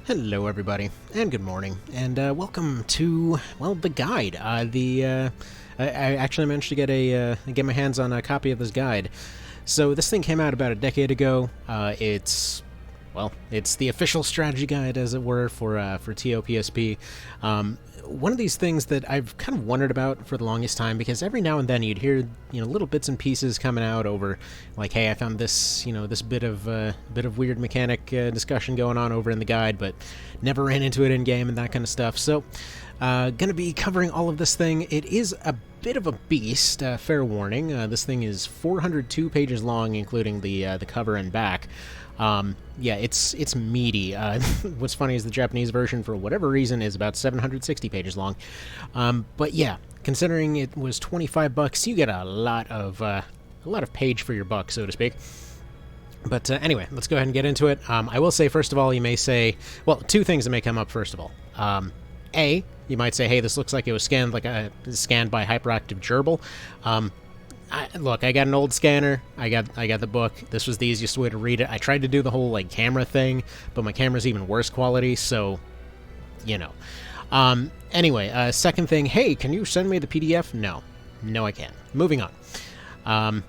Hello everybody, and good morning, and welcome to, well, the guide. I actually managed to get my hands on a copy of this guide. So this thing came out about a decade ago. It's the official strategy guide, as it were, for TOPSP. One of these things that I've kind of wondered about for the longest time, because every now and then you'd hear, little bits and pieces coming out over, like, hey, I found this, this bit of weird mechanic discussion going on over in the guide, but never ran into it in game and that kind of stuff. So, gonna be covering all of this thing. It is a bit of a beast, fair warning. This thing is 402 pages long, including the cover and back. Yeah, it's meaty. What's funny is the Japanese version, for whatever reason, is about 760 pages long. But yeah, considering it was $25, you get a lot of page for your buck, so to speak. But anyway, let's go ahead and get into it. I will say, first of all, you may say, well, two things that may come up. First of all, A, you might say, hey, this looks like it was scanned by a hyperactive gerbil. Look, I got an old scanner. I got the book. This was the easiest way to read it. I tried to do the whole camera thing, but my camera's even worse quality, so Anyway, second thing, hey, can you send me the PDF? No, I can't. Moving on.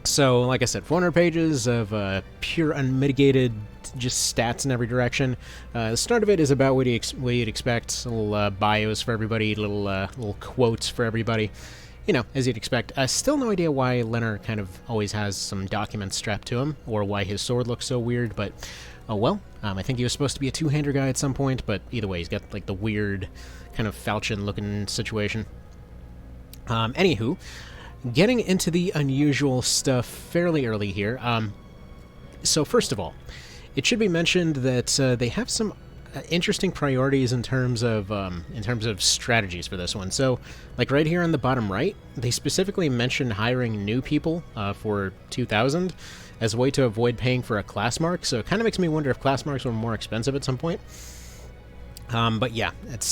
So, like I said, 400 pages of pure unmitigated just stats in every direction. The start of it is about what you'd expect. Little bios for everybody, little quotes for everybody. As you'd expect. Still no idea why Leonard kind of always has some documents strapped to him, or why his sword looks so weird, but oh well. I think he was supposed to be a two-hander guy at some point, but either way, he's got the weird kind of falchion-looking situation. Anywho, getting into the unusual stuff fairly early here. So first of all, it should be mentioned that they have some interesting priorities in terms of strategies for this one. So, like right here on the bottom right, they specifically mention hiring new people for 2,000 as a way to avoid paying for a class mark. So it kind of makes me wonder if class marks were more expensive at some point. But yeah, it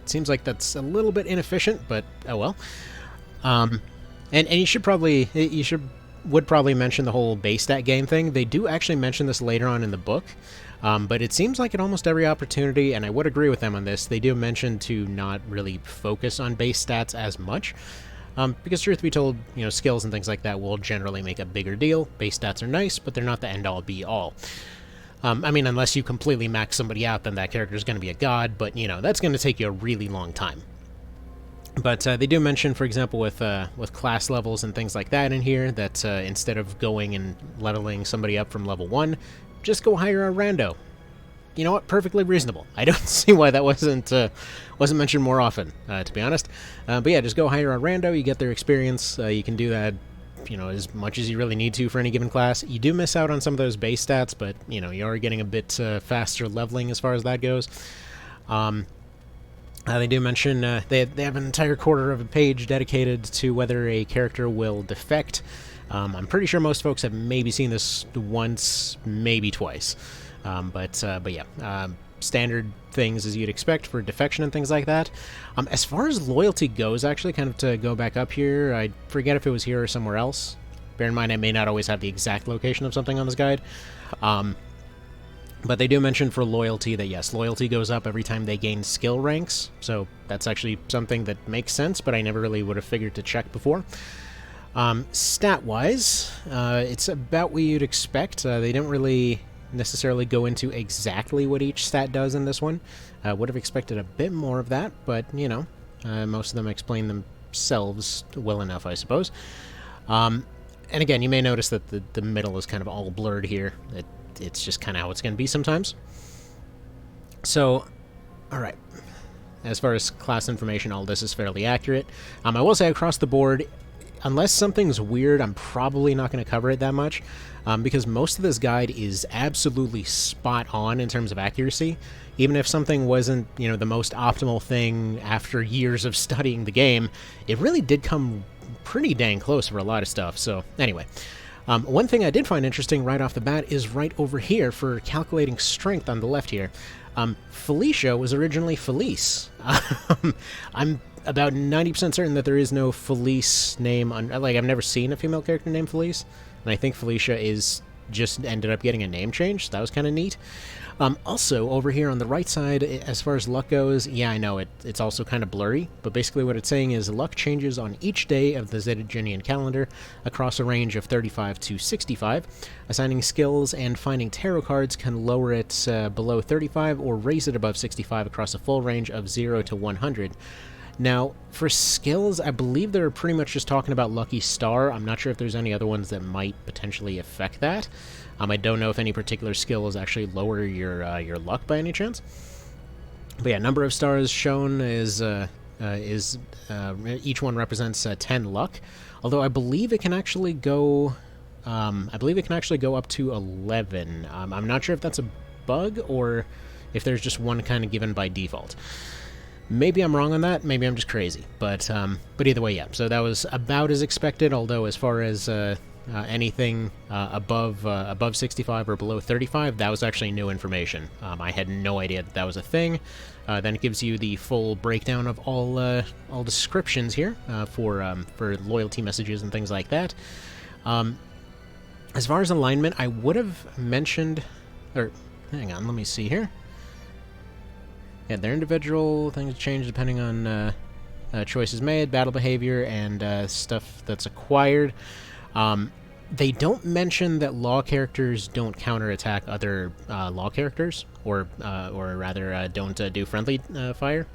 seems like that's a little bit inefficient, but oh well. And would probably mention the whole base stat game thing. They do actually mention this later on in the book. But it seems like at almost every opportunity, and I would agree with them on this, they do mention to not really focus on base stats as much. Because truth be told, skills and things like that will generally make a bigger deal. Base stats are nice, but they're not the end-all be-all. I mean, unless you completely max somebody out, then that character is going to be a god, but, that's going to take you a really long time. But they do mention, for example, with class levels and things like that in here, that instead of going and leveling somebody up from level 1, just go hire a rando. You know what? Perfectly reasonable. I don't see why that wasn't mentioned more often, to be honest. But yeah, just go hire a rando. You get their experience. You can do that, as much as you really need to for any given class. You do miss out on some of those base stats, but you are getting a bit faster leveling as far as that goes. They do mention they have an entire quarter of a page dedicated to whether a character will defect. I'm pretty sure most folks have maybe seen this once, maybe twice. But yeah, standard things as you'd expect for defection and things like that. As far as loyalty goes, actually, kind of to go back up here, I forget if it was here or somewhere else. Bear in mind, I may not always have the exact location of something on this guide. But they do mention for loyalty that, yes, loyalty goes up every time they gain skill ranks. So that's actually something that makes sense, but I never really would have figured to check before. Stat-wise, it's about what you'd expect. They don't really necessarily go into exactly what each stat does in this one. Would have expected a bit more of that, but, most of them explain themselves well enough, I suppose. And again, you may notice that the middle is kind of all blurred here. It's just kind of how it's going to be sometimes. So, alright. As far as class information, all this is fairly accurate. I will say across the board, unless something's weird, I'm probably not going to cover it that much, because most of this guide is absolutely spot on in terms of accuracy. Even if something wasn't, the most optimal thing after years of studying the game, it really did come pretty dang close for a lot of stuff. So, anyway. One thing I did find interesting right off the bat is right over here for calculating strength on the left here. Felicia was originally Felice. I'm about 90% certain that there is no Felice name. I've never seen a female character named Felice, and I think Felicia is just ended up getting a name change, so that was kind of neat. Also, over here on the right side, as far as luck goes, yeah, I know, it's also kind of blurry, but basically what it's saying is luck changes on each day of the Zedaginian calendar across a range of 35 to 65. Assigning skills and finding tarot cards can lower it below 35 or raise it above 65 across a full range of 0 to 100. Now, for skills, I believe they're pretty much just talking about Lucky Star. I'm not sure if there's any other ones that might potentially affect that. I don't know if any particular skills actually lower your luck by any chance. But yeah, number of stars shown is each one represents 10 luck. Although I believe it can actually go, up to 11. I'm not sure if that's a bug or if there's just one kind of given by default. Maybe I'm wrong on that, maybe I'm just crazy, but either way, yeah. So that was about as expected, although as far as anything above 65 or below 35, that was actually new information. I had no idea that was a thing. Then it gives you the full breakdown of all descriptions here for loyalty messages and things like that. As far as alignment, I would have mentioned, or hang on, let me see here. Yeah, their individual things change depending on choices made, battle behavior, and stuff that's acquired. They don't mention that law characters don't counterattack other law characters, or rather don't do friendly fire.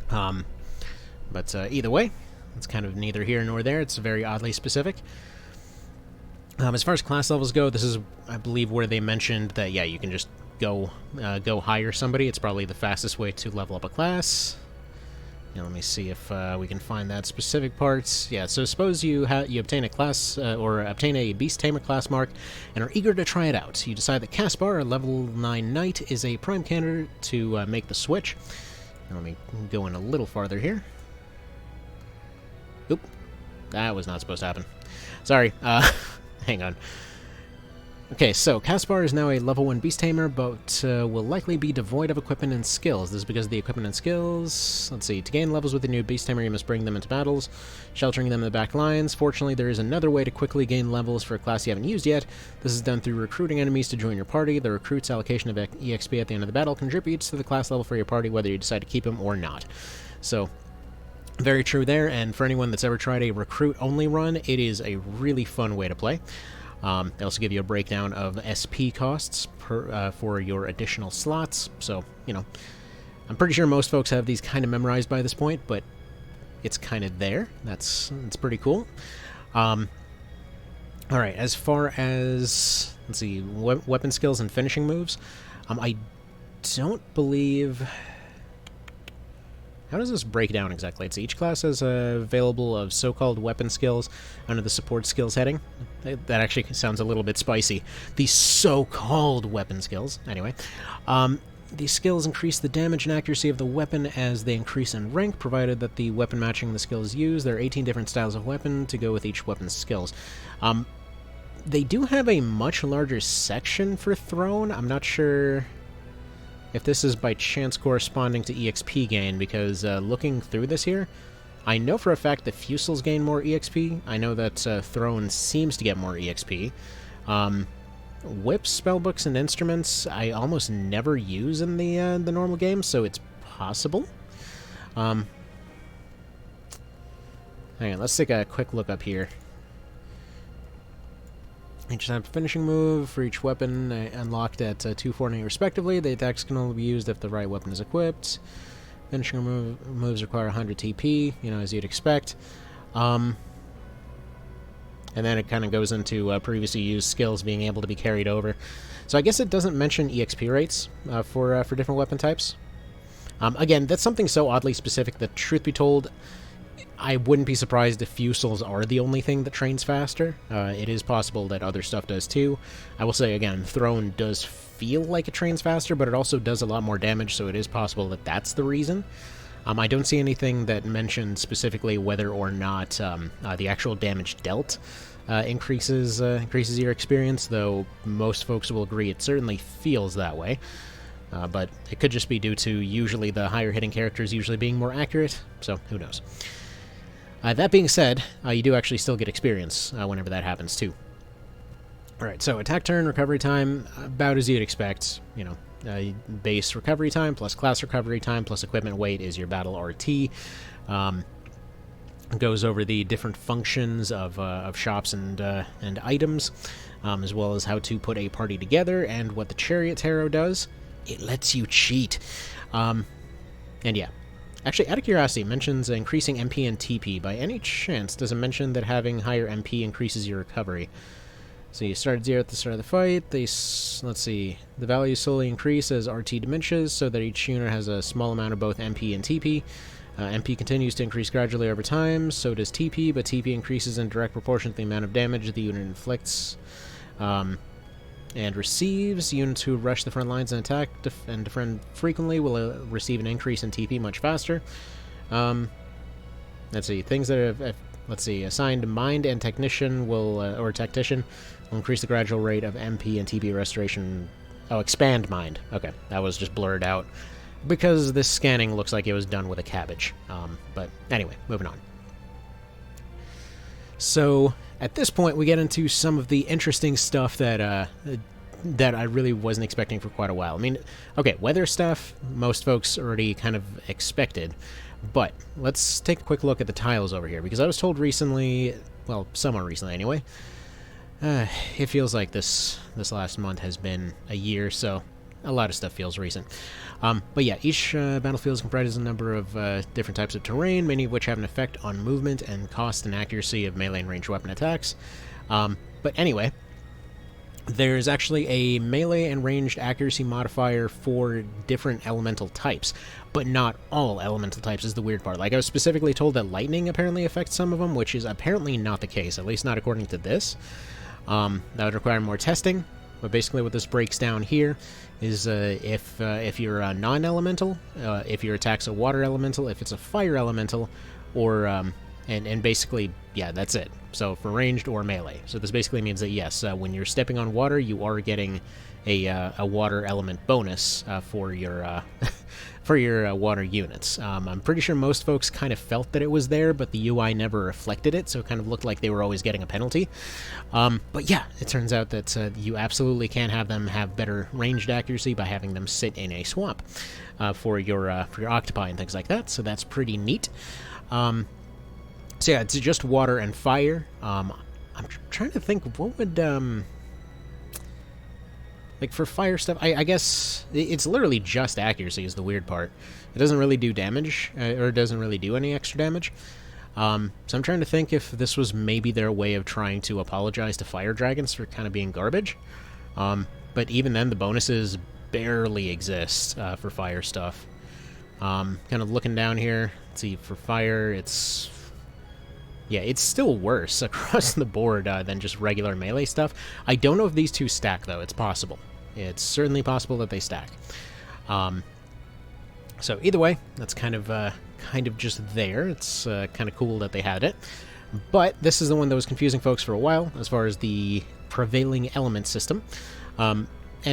But either way, it's kind of neither here nor there. It's very oddly specific. As far as class levels go, this is, I believe, where they mentioned that, yeah, you can just go hire somebody. It's probably the fastest way to level up a class. Now, let me see if we can find that specific parts. Yeah, so suppose you obtain a class, or obtain a Beast Tamer class mark, and are eager to try it out. You decide that Caspar, a level 9 knight, is a prime candidate to make the switch. Now, let me go in a little farther here. Oop, that was not supposed to happen. Sorry, hang on. Okay, so Caspar is now a level 1 Beast Tamer, but will likely be devoid of equipment and skills. This is because of the equipment and skills. Let's see. To gain levels with the new Beast Tamer, you must bring them into battles, sheltering them in the back lines. Fortunately, there is another way to quickly gain levels for a class you haven't used yet. This is done through recruiting enemies to join your party. The recruit's allocation of EXP at the end of the battle contributes to the class level for your party, whether you decide to keep him or not. So, very true there, and for anyone that's ever tried a recruit-only run, it is a really fun way to play. They also give you a breakdown of SP costs for your additional slots, so, you know, I'm pretty sure most folks have these kind of memorized by this point, but it's kind of there. It's pretty cool. Alright, as far as, let's see, weapon skills and finishing moves, I don't believe... How does this break down exactly? It's each class has available of so-called weapon skills under the support skills heading. That actually sounds a little bit spicy. The so-called weapon skills. Anyway, these skills increase the damage and accuracy of the weapon as they increase in rank, provided that the weapon matching the skills used. There are 18 different styles of weapon to go with each weapon's skills. They do have a much larger section for thrown. I'm not sure if this is by chance corresponding to EXP gain, because looking through this here, I know for a fact that Fusils gain more EXP. I know that Thrown seems to get more EXP. Whips, spellbooks, and instruments I almost never use in the normal game, so it's possible. Hang on, let's take a quick look up here. Each time finishing move for each weapon unlocked at 2, 4, and 8 respectively. The attacks can only be used if the right weapon is equipped. Finishing moves require 100 TP, you know, as you'd expect. And then it kind of goes into previously used skills being able to be carried over. So I guess it doesn't mention EXP rates for different weapon types. Again, that's something so oddly specific that, truth be told, I wouldn't be surprised if Fusils are the only thing that trains faster. It is possible that other stuff does too. I will say, again, Throne does feel like it trains faster, but it also does a lot more damage, so it is possible that that's the reason. I don't see anything that mentions specifically whether or not the actual damage dealt increases your experience, though most folks will agree it certainly feels that way. But it could just be due to usually the higher hitting characters usually being more accurate, so who knows. That being said, you do actually still get experience whenever that happens, too. Alright, so attack turn, recovery time, about as you'd expect. You know, base recovery time plus class recovery time plus equipment weight is your battle RT. Goes over the different functions of shops and items, as well as how to put a party together, and what the Chariot Tarot does. It lets you cheat. And yeah. Actually, out of curiosity, it mentions increasing MP and TP. By any chance, does it mention that having higher MP increases your recovery? So you start at 0 at the start of the fight. Let's see. The values slowly increase as RT diminishes, so that each unit has a small amount of both MP and TP. MP continues to increase gradually over time, so does TP, but TP increases in direct proportion to the amount of damage the unit inflicts and receives. Units who rush the front lines and attack and defend frequently will receive an increase in TP much faster. Let's see. Things that have let's see. Assigned Mind and Technician will, or Tactician, will increase the gradual rate of MP and TP restoration. Oh, Expand Mind. Okay, that was just blurred out, because this scanning looks like it was done with a cabbage. But anyway, moving on. So, at this point, we get into some of the interesting stuff that that I really wasn't expecting for quite a while. I mean, okay, weather stuff, most folks already kind of expected, but let's take a quick look at the tiles over here, because I was told recently, well, somewhat recently anyway, it feels like this last month has been a year, so a lot of stuff feels recent. But yeah, each battlefield comprises a number of different types of terrain, many of which have an effect on movement and cost and accuracy of melee and ranged weapon attacks. But anyway, there's actually a melee and ranged accuracy modifier for different elemental types, but not all elemental types is the weird part. Like, I was specifically told that lightning apparently affects some of them, which is apparently not the case, at least not according to this. That would require more testing. But basically what this breaks down here is if you're a non-elemental, if your attack's a water elemental, if it's a fire elemental, or and basically, yeah, that's it. So for ranged or melee. So this basically means that yes, when you're stepping on water, you are getting a water element bonus for your for your water units. I'm pretty sure most folks kind of felt that it was there, but the UI never reflected it, so it kind of looked like they were always getting a penalty. But yeah, it turns out that you absolutely can have them have better ranged accuracy by having them sit in a swamp for your octopi and things like that, so that's pretty neat. So yeah, it's just water and fire. I'm trying to think, what would... like, for fire stuff, I guess it's literally just accuracy is the weird part. It doesn't really do damage, or it doesn't really do any extra damage. So I'm trying to think if this was maybe their way of trying to apologize to fire dragons for kind of being garbage. But even then, the bonuses barely exist for fire stuff. Kind of looking down here, let's see, for fire, it's... yeah, it's still worse across the board than just regular melee stuff. I don't know if these two stack, though. It's possible. It's certainly possible that they stack. So either way, that's kind of just there. It's kind of cool that they had it. But this is the one that was confusing folks for a while, as far as the Prevailing element system. And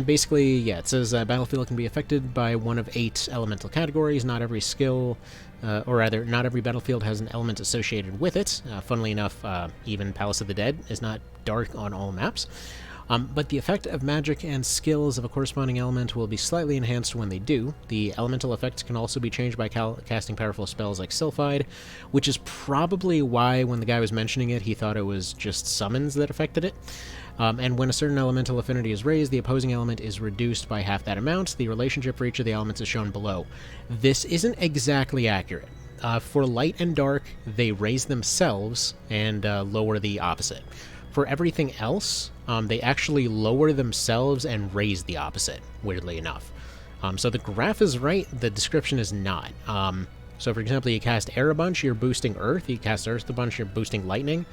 basically, yeah, it says battlefield can be affected by one of 8 elemental categories. Not every skill, or rather, not every battlefield has an element associated with it. Funnily enough, even Palace of the Dead is not dark on all maps. But the effect of magic and skills of a corresponding element will be slightly enhanced when they do. The elemental effects can also be changed by casting powerful spells like Sylphide, which is probably why, when the guy was mentioning it, he thought it was just summons that affected it. And when a certain elemental affinity is raised, the opposing element is reduced by half that amount. The relationship for each of the elements is shown below. This isn't exactly accurate. For light and dark, they raise themselves and lower the opposite. For everything else, they actually lower themselves and raise the opposite, weirdly enough. So the graph is right, the description is not. So for example, you cast air a bunch, you're boosting earth. You cast earth a bunch, you're boosting lightning.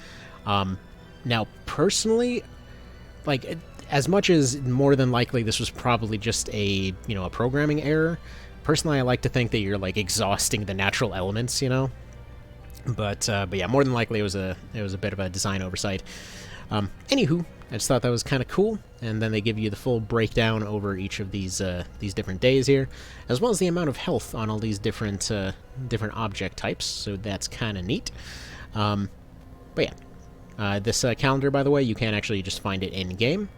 Now, personally, like, as much as more than likely this was probably just a, you know, a programming error, personally I like to think that you're, like, exhausting the natural elements, you know? But yeah, more than likely it was a bit of a design oversight. Anywho, I just thought that was kind of cool, and then they give you the full breakdown over each of these different days here, as well as the amount of health on all these different object types, so that's kind of neat. But yeah, This calendar, by the way, you can actually just find it in-game.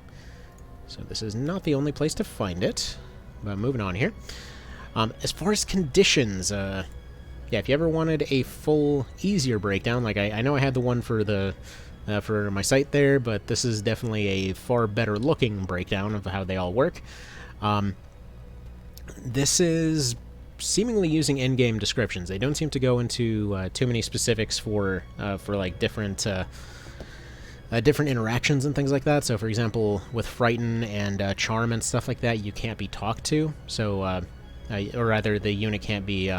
So this is not the only place to find it. But moving on here. As far as conditions, yeah, if you ever wanted a full, easier breakdown, like I know I had the one for the for my site there, but this is definitely a far better looking breakdown of how they all work. This is seemingly using in-game descriptions. They don't seem to go into too many specifics for like different different interactions and things like that. So, for example, with Frighten and Charm and stuff like that, you can't be talked to. So, or rather, the unit can't be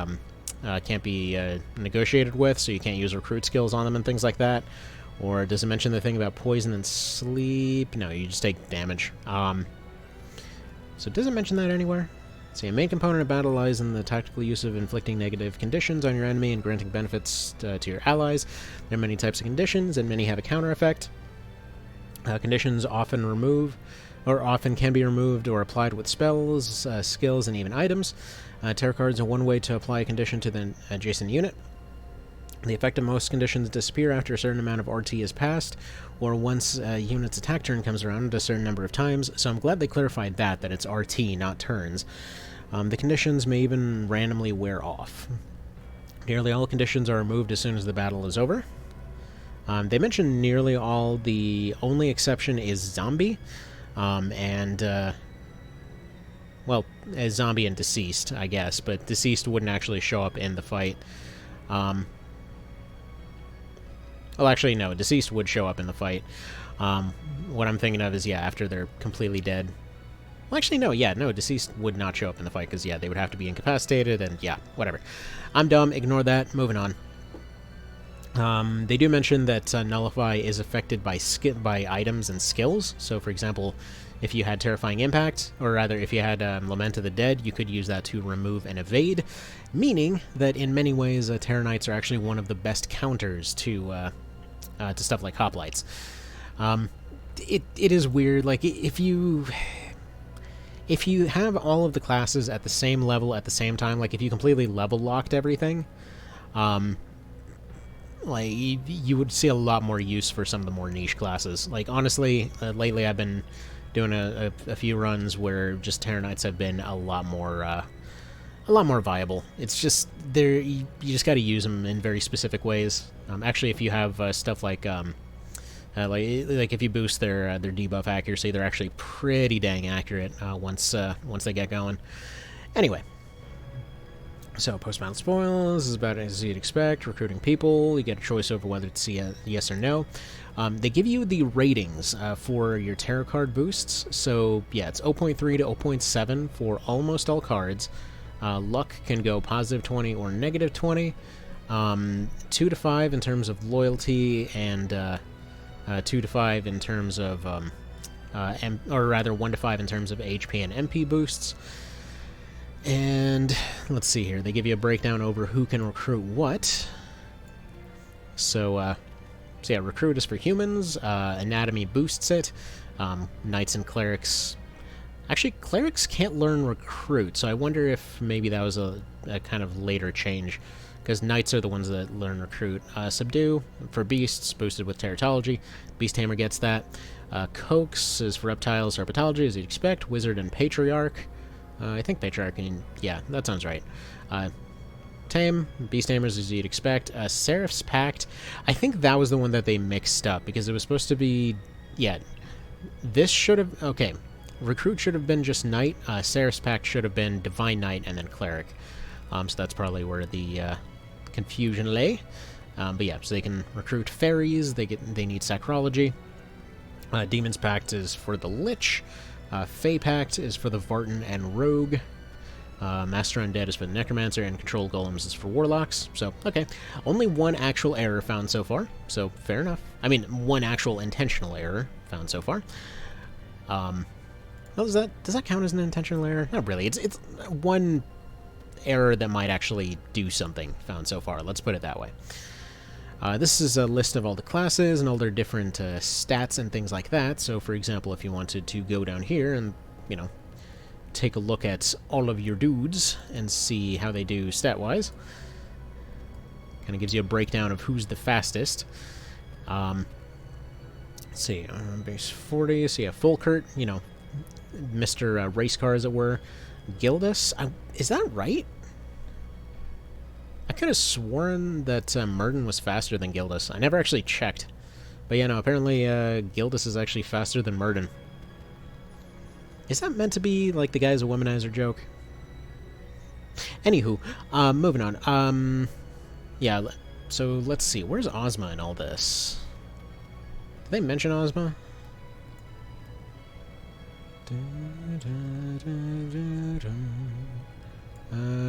negotiated with. So you can't use recruit skills on them and things like that. Or does it mention the thing about poison and sleep? No, you just take damage. So it doesn't mention that anywhere. So, a main component of battle lies in the tactical use of inflicting negative conditions on your enemy and granting benefits to your allies. There are many types of conditions, and many have a counter effect. Conditions often can be removed or applied with spells, skills, and even items. Tarot cards are one way to apply a condition to the adjacent unit. The effect of most conditions disappear after a certain amount of RT is passed, or once a unit's attack turn comes around a certain number of times, so I'm glad they clarified that it's RT, not turns. The conditions may even randomly wear off. Nearly all conditions are removed as soon as the battle is over. They mentioned nearly all. The only exception is zombie, well, as zombie and deceased, I guess, but deceased wouldn't actually show up in the fight. Well, actually, no, deceased would show up in the fight. What I'm thinking of is, yeah, after they're completely dead. Well, actually, no, yeah, no, deceased would not show up in the fight, because, yeah, they would have to be incapacitated, and, yeah, whatever. I'm dumb, ignore that, moving on. They do mention that Nullify is affected by items and skills. So, for example, if you had Terrifying Impact, or rather, if you had Lament of the Dead, you could use that to remove and evade, meaning that in many ways, Terror Knights are actually one of the best counters to stuff like Hoplites. It is weird, like, if you have all of the classes at the same level at the same time, like, if you completely level locked everything, like, you would see a lot more use for some of the more niche classes. Like, honestly, lately I've been doing a few runs where just Terror Knights have been a lot more viable. It's just, you just gotta use them in very specific ways. Actually, if you have stuff like if you boost their debuff accuracy, they're actually pretty dang accurate once they get going. Anyway. So, post-battle spoils is about as you'd expect. Recruiting people, you get a choice over whether to see a yes or no. They give you the ratings for your tarot card boosts. So, yeah, it's 0.3 to 0.7 for almost all cards. Luck can go positive 20 or negative 20. 2 to 5 in terms of loyalty, and 2 to 5 in terms of, or rather 1 to 5 in terms of HP and MP boosts. And let's see here. They give you a breakdown over who can recruit what. So yeah, recruit is for humans. Anatomy boosts it. Knights and clerics. Actually, clerics can't learn recruit, so I wonder if maybe that was a kind of later change, because knights are the ones that learn recruit. Subdue for beasts, boosted with teratology. Beast Tamer gets that. Coax is for reptiles, herpetology, as you'd expect. Wizard and patriarch. I think Patriarch, yeah, that sounds right. Tame, Beast Tamers, as you'd expect. Seraph's Pact, I think that was the one that they mixed up, because it was supposed to be, yeah, this should have, okay, Recruit should have been just Knight, Seraph's Pact should have been Divine Knight, and then Cleric. So that's probably where the confusion lay. But yeah, so they can recruit fairies, they need Sacrology. Demon's Pact is for the Lich. Fey Pact is for the Vartan and Rogue. Master Undead is for the Necromancer, and Control Golems is for Warlocks. So, okay. Only one actual error found so far, so fair enough. I mean, one actual intentional error found so far. Well, does that count as an intentional error? Not really. It's one error that might actually do something found so far. Let's put it that way. This is a list of all the classes and all their different stats and things like that. So, for example, if you wanted to go down here and, you know, take a look at all of your dudes and see how they do stat-wise, kind of gives you a breakdown of who's the fastest. Let's see, base 40, so yeah, full Kurt, you know, Mr. Race Car, as it were. Gildas? Is that right? I could have sworn that Murden was faster than Gildas. I never actually checked. But yeah, no, apparently Gildas is actually faster than Murden. Is that meant to be, like, the guy's a womanizer joke? Anywho, moving on. Yeah, so let's see. Where's Ozma in all this? Did they mention Ozma?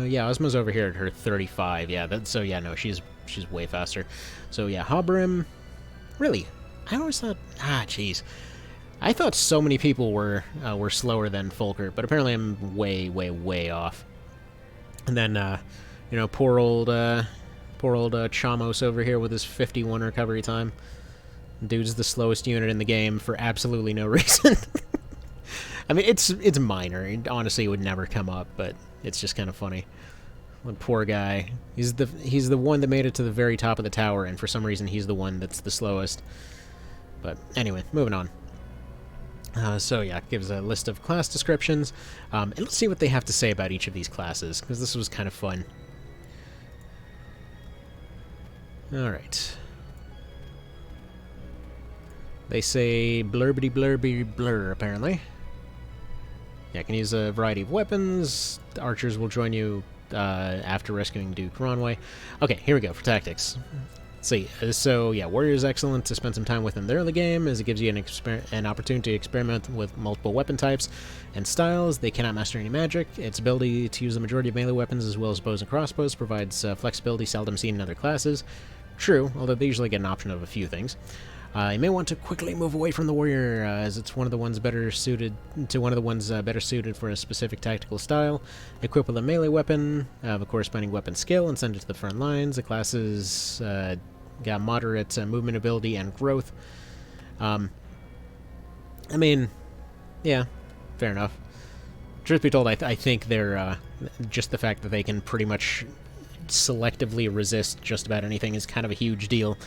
Yeah, Ozma's over here at her 35. Yeah, so yeah, no, she's way faster. So yeah, Hobrim. Really? I always thought... jeez. I thought so many people were slower than Fulker, but apparently I'm way, way, way off. And then, you know, poor old Chamos over here with his 51 recovery time. Dude's the slowest unit in the game for absolutely no reason. I mean, it's minor. It honestly would never come up, but it's just kind of funny. The poor guy. He's the one that made it to the very top of the tower, and for some reason he's the one that's the slowest. But anyway, moving on. So yeah, it gives a list of class descriptions. And let's see what they have to say about each of these classes, because this was kind of fun. Alright. They say blurbity blurby blur, apparently. Yeah, can use a variety of weapons. The archers will join you after rescuing Duke Ronway. Okay, here we go for tactics. Let's see. So, yeah, Warrior is excellent to spend some time with in the early game, as it gives you an opportunity to experiment with multiple weapon types and styles. They cannot master any magic. Its ability to use the majority of melee weapons as well as bows and crossbows provides flexibility seldom seen in other classes. True, although they usually get an option of a few things. You may want to quickly move away from the warrior, as it's one of the ones better suited for a specific tactical style. Equip with a melee weapon of a corresponding weapon skill and send it to the front lines. The classes got moderate movement ability and growth. I mean, yeah, fair enough. Truth be told, I think they're just the fact that they can pretty much selectively resist just about anything is kind of a huge deal.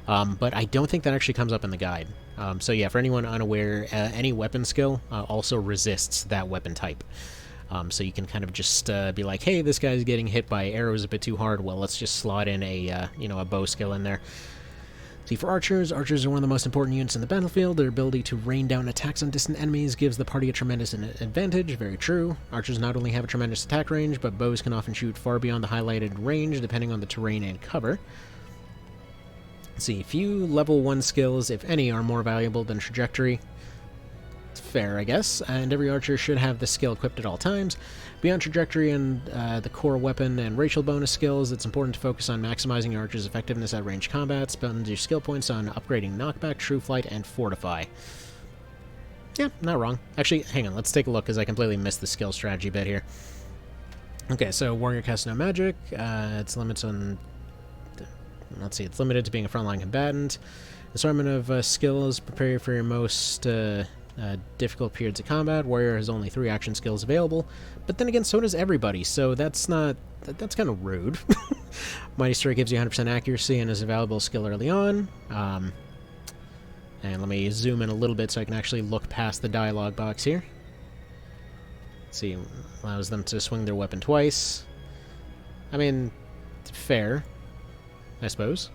But I don't think that actually comes up in the guide. So yeah, for anyone unaware, any weapon skill also resists that weapon type. So you can kind of just be like, hey, this guy's getting hit by arrows a bit too hard. Well, let's just slot in a bow skill in there. See, for archers are one of the most important units in the battlefield. Their ability to rain down attacks on distant enemies gives the party a tremendous advantage. Very true. Archers not only have a tremendous attack range, but bows can often shoot far beyond the highlighted range, depending on the terrain and cover. Let's see, few level 1 skills, if any, are more valuable than trajectory. It's fair, I guess, and every archer should have this skill equipped at all times. Beyond trajectory and the core weapon and racial bonus skills, it's important to focus on maximizing your archer's effectiveness at range combat. Spend your skill points on upgrading knockback, true flight, and fortify. Yeah, not wrong. Actually, hang on, let's take a look, because I completely missed the skill strategy bit here. Okay, so warrior casts no magic. Its limits on... Let's see, it's limited to being a frontline combatant. Assortment of skills prepare you for your most difficult periods of combat. Warrior has only 3 action skills available, but then again, so does everybody, so that's kind of rude. Mighty Strike gives you 100% accuracy and is a valuable skill early on. And let me zoom in a little bit so I can actually look past the dialogue box here. Let's see, allows them to swing their weapon twice. I mean, fair, I suppose.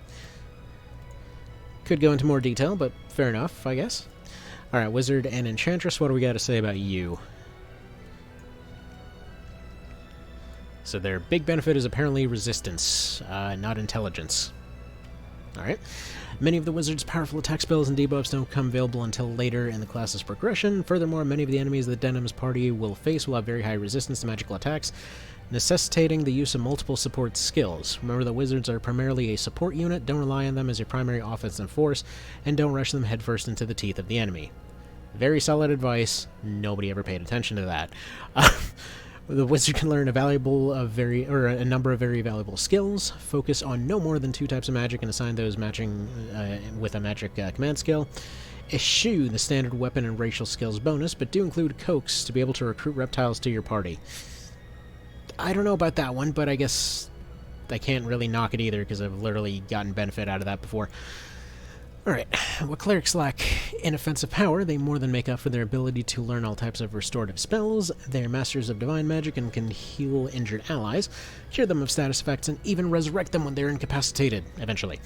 Could go into more detail, but fair enough, I guess. Alright, Wizard and Enchantress, what do we got to say about you? So their big benefit is apparently resistance, not intelligence. Alright. Many of the wizard's powerful attack spells and debuffs don't come available until later in the class's progression. Furthermore, many of the enemies that Denham's party will face will have very high resistance to magical attacks, necessitating the use of multiple support skills. Remember that wizards are primarily a support unit, don't rely on them as your primary offensive force, and don't rush them headfirst into the teeth of the enemy. Very solid advice, nobody ever paid attention to that. The wizard can learn a number of very valuable skills, focus on no more than 2 types of magic and assign those matching with a magic command skill. Eschew the standard weapon and racial skills bonus, but do include coax to be able to recruit reptiles to your party. I don't know about that one, but I guess I can't really knock it either, because I've literally gotten benefit out of that before. Alright, what clerics lack in offensive power, they more than make up for their ability to learn all types of restorative spells. They're masters of divine magic and can heal injured allies, cure them of status effects, and even resurrect them when they're incapacitated, eventually.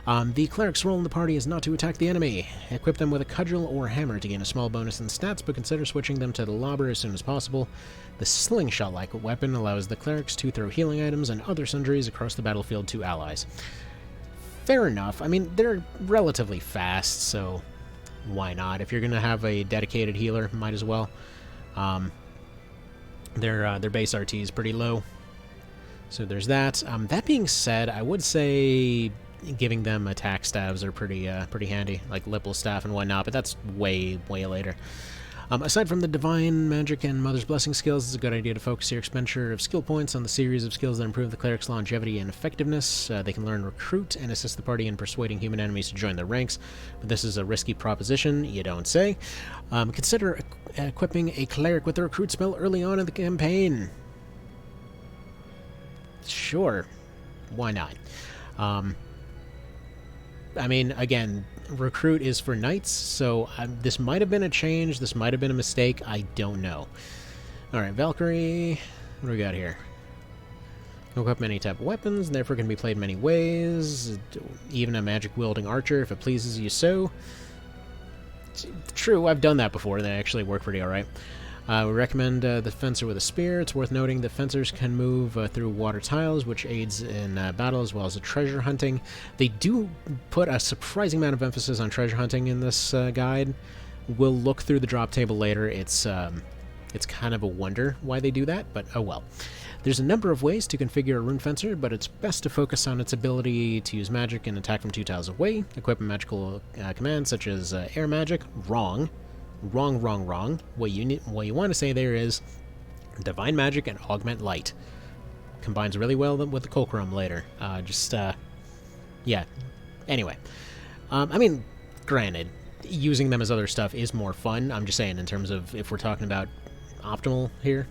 The cleric's role in the party is not to attack the enemy. Equip them with a cudgel or hammer to gain a small bonus in stats, but consider switching them to the lobber as soon as possible. The slingshot-like weapon allows the clerics to throw healing items and other sundries across the battlefield to allies. Fair enough. I mean, they're relatively fast, so why not? If you're going to have a dedicated healer, might as well. Their base RT is pretty low, so there's that. That being said, I would say giving them attack staves are pretty handy, like Lipple's staff and whatnot, but that's way later. Aside from the Divine Magic and Mother's Blessing skills, it's a good idea to focus your expenditure of skill points on the series of skills that improve the cleric's longevity and effectiveness. They can learn Recruit and assist the party in persuading human enemies to join their ranks, but this is a risky proposition, you don't say. Consider equipping a cleric with the Recruit spell early on in the campaign. Sure, why not? I mean, again, Recruit is for knights, so this might have been a change, this might have been a mistake, I don't know. Alright, Valkyrie, what do we got here? Can equip many type of weapons, and therefore can be played many ways, even a magic-wielding archer if it pleases you so. True, I've done that before, they actually work pretty alright. We recommend the fencer with a spear. It's worth noting that fencers can move through water tiles, which aids in battle as well as treasure hunting. They do put a surprising amount of emphasis on treasure hunting in this guide. We'll look through the drop table later. It's kind of a wonder why they do that, but oh well. There's a number of ways to configure a rune fencer, but it's best to focus on its ability to use magic and attack from 2 tiles away. Equip a magical command such as air magic. Wrong. Wrong. What you want to say there is Divine Magic and Augment Light. Combines really well with the Fulcrum later. Yeah. Anyway. I mean, granted, using them as other stuff is more fun. I'm just saying in terms of if we're talking about optimal here.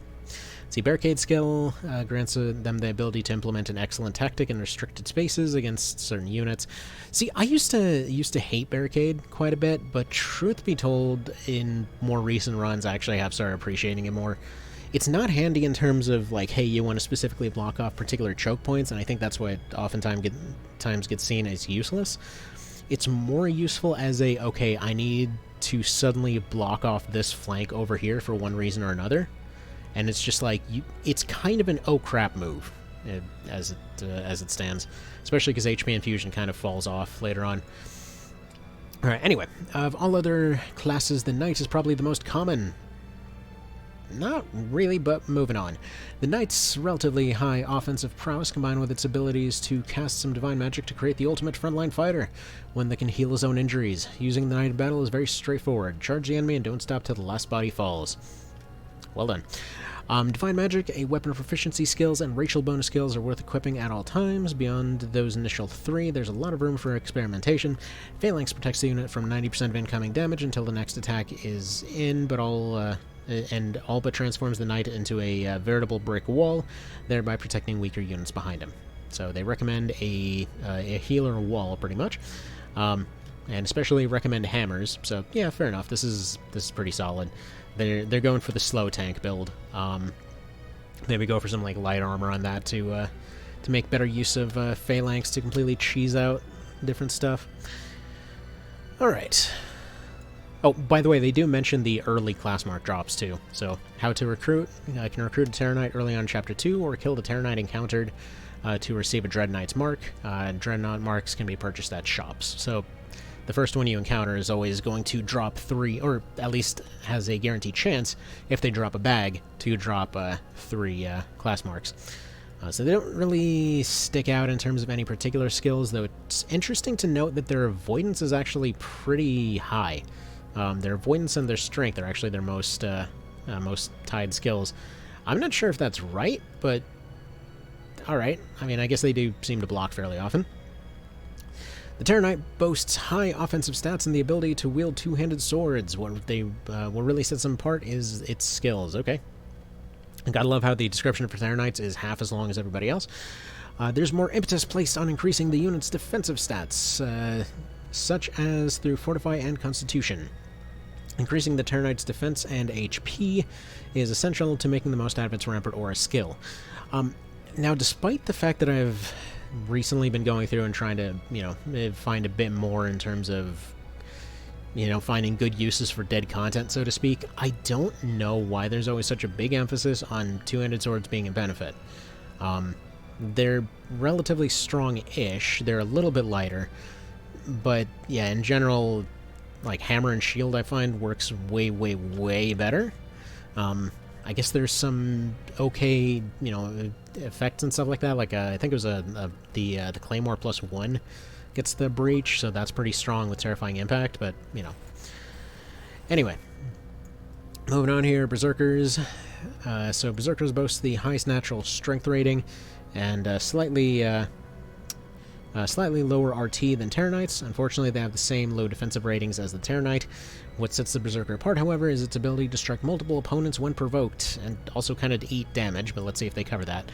See, Barricade skill grants them the ability to implement an excellent tactic in restricted spaces against certain units. See, I used to hate Barricade quite a bit, but truth be told, in more recent runs, I actually have started appreciating it more. It's not handy in terms of, like, hey, you want to specifically block off particular choke points, and I think that's why it oftentimes gets seen as useless. It's more useful as a, okay, I need to suddenly block off this flank over here for one reason or another. And it's just like, it's kind of an oh crap move, as it stands. Especially because HP Infusion kind of falls off later on. Alright, anyway, of all other classes, the Knight is probably the most common. Not really, but moving on. The Knight's relatively high offensive prowess combined with its abilities to cast some divine magic to create the ultimate frontline fighter, one that can heal his own injuries. Using the Knight in battle is very straightforward. Charge the enemy and don't stop till the last body falls. Well done. Divine Magic, a weapon proficiency skills, and racial bonus skills are worth equipping at all times. Beyond those initial 3, there's a lot of room for experimentation. Phalanx protects the unit from 90% of incoming damage until the next attack is in, but all but transforms the knight into a veritable brick wall, thereby protecting weaker units behind him. So they recommend a healer wall, pretty much. And especially recommend hammers, so yeah, fair enough. This is pretty solid. They're going for the slow tank build. Maybe go for some like light armor on that to make better use of phalanx to completely cheese out different stuff. All right. Oh, by the way, they do mention the early class mark drops too. So how to recruit? I can recruit a Terror Knight early on Chapter 2, or kill the Terror Knight encountered to receive a Dread Knight's mark. Dreadnought marks can be purchased at shops. So the first one you encounter is always going to drop 3, or at least has a guaranteed chance, if they drop a bag, to drop 3 class marks. So they don't really stick out in terms of any particular skills, though it's interesting to note that their avoidance is actually pretty high. Their avoidance and their strength are actually their most tied skills. I'm not sure if that's right, but alright. I mean, I guess they do seem to block fairly often. The Terror Knight boasts high offensive stats and the ability to wield two-handed swords. What really sets them apart is its skills. Okay. I gotta love how the description for Terror Knights is half as long as everybody else. There's more impetus placed on increasing the unit's defensive stats. such as through Fortify and Constitution. Increasing the Terranight's defense and HP is essential to making the most out of its Rampart Aura skill. Now, despite the fact that I've recently been going through and trying to, find a bit more in terms of, finding good uses for dead content, so to speak, I don't know why there's always such a big emphasis on two-handed swords being a benefit. They're relatively strong-ish, they're a little bit lighter, but yeah, in general, like hammer and shield I find works way, way, way better. I guess there's some okay, effects and stuff like that. Like I think it was the Claymore +1 gets the breach, so that's pretty strong with Terrifying Impact. But anyway, moving on here, Berserkers. So Berserkers boast the highest natural strength rating and slightly lower RT than Terranites. Unfortunately, they have the same low defensive ratings as the Terranite. What sets the Berserker apart, however, is its ability to strike multiple opponents when provoked, and also kind of to eat damage, but let's see if they cover that.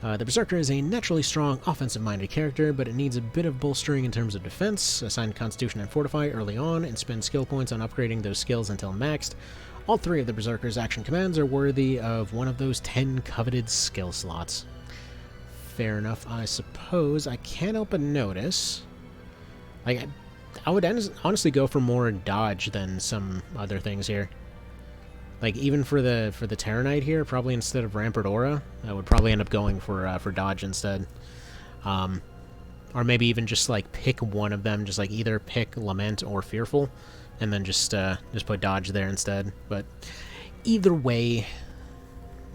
The Berserker is a naturally strong, offensive-minded character, but it needs a bit of bolstering in terms of defense. Assign Constitution and Fortify early on, and spend skill points on upgrading those skills until maxed. All 3 of the Berserker's action commands are worthy of one of those 10 coveted skill slots. Fair enough, I suppose. I can't help but notice, like, I would honestly go for more dodge than some other things here. Like, even for the Terranite here, probably instead of Rampart Aura, I would probably end up going for dodge instead. Or maybe even just, like, pick one of them, just, like, either pick Lament or Fearful, and then just put dodge there instead. But either way,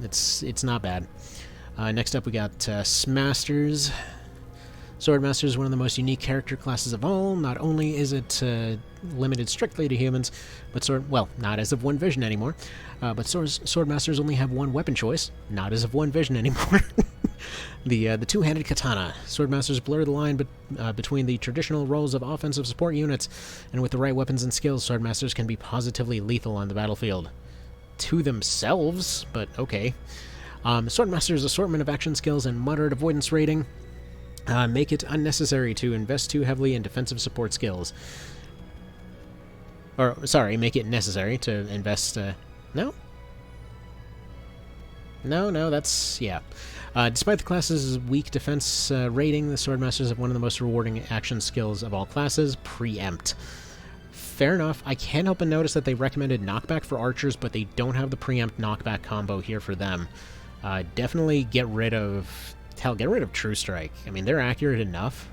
it's not bad. Next up we got Smasters. Swordmaster is one of the most unique character classes of all. Not only is it limited strictly to humans, but not as of One Vision anymore, but Swordmasters only have one weapon choice, not as of One Vision anymore. The two-handed katana. Swordmasters blur the line between the traditional roles of offensive support units, and with the right weapons and skills, Swordmasters can be positively lethal on the battlefield. To themselves, but okay. Swordmaster's assortment of action skills and moderate avoidance rating make it unnecessary to invest too heavily in defensive support skills. Make it necessary to invest... No, that's... yeah. Despite the class's weak defense rating, the Swordmasters have one of the most rewarding action skills of all classes, Preempt. Fair enough. I can't help but notice that they recommended knockback for archers, but they don't have the Preempt knockback combo here for them. Definitely get rid of... Hell, get rid of True Strike. I mean, they're accurate enough.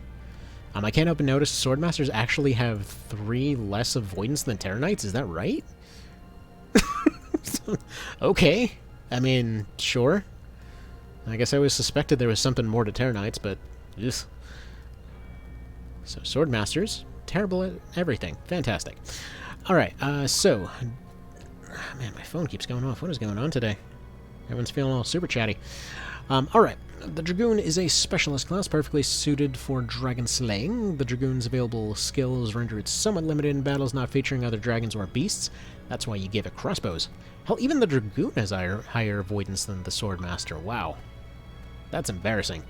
I can't help but notice Swordmasters actually have 3 less avoidance than Terranites. Is that right? Okay. I mean, sure. I guess I always suspected there was something more to Terranites, but... ugh. So, Swordmasters, terrible at everything. Fantastic. Alright, so... man, my phone keeps going off. What is going on today? Everyone's feeling all super chatty. Alright. The Dragoon is a specialist class perfectly suited for dragon slaying. The Dragoon's available skills render it somewhat limited in battles not featuring other dragons or beasts. That's why you give it crossbows. Hell, even the Dragoon has higher avoidance than the Swordmaster. Wow. That's embarrassing.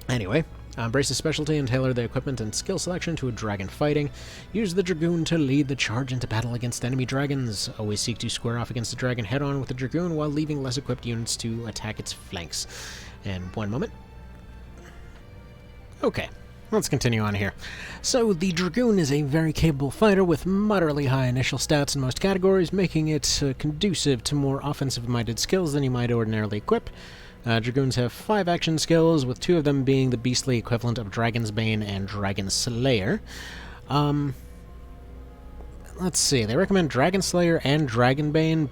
Anyway, embrace the specialty and tailor the equipment and skill selection to a dragon fighting. Use the Dragoon to lead the charge into battle against enemy dragons. Always seek to square off against a dragon head-on with the Dragoon while leaving less equipped units to attack its flanks. And one moment. Okay, let's continue on here. So, the Dragoon is a very capable fighter with moderately high initial stats in most categories, making it conducive to more offensive-minded skills than you might ordinarily equip. Dragoons have 5 action skills, with 2 of them being the beastly equivalent of Dragon's Bane and Dragon Slayer. Let's see, they recommend Dragon Slayer and Dragon Bane.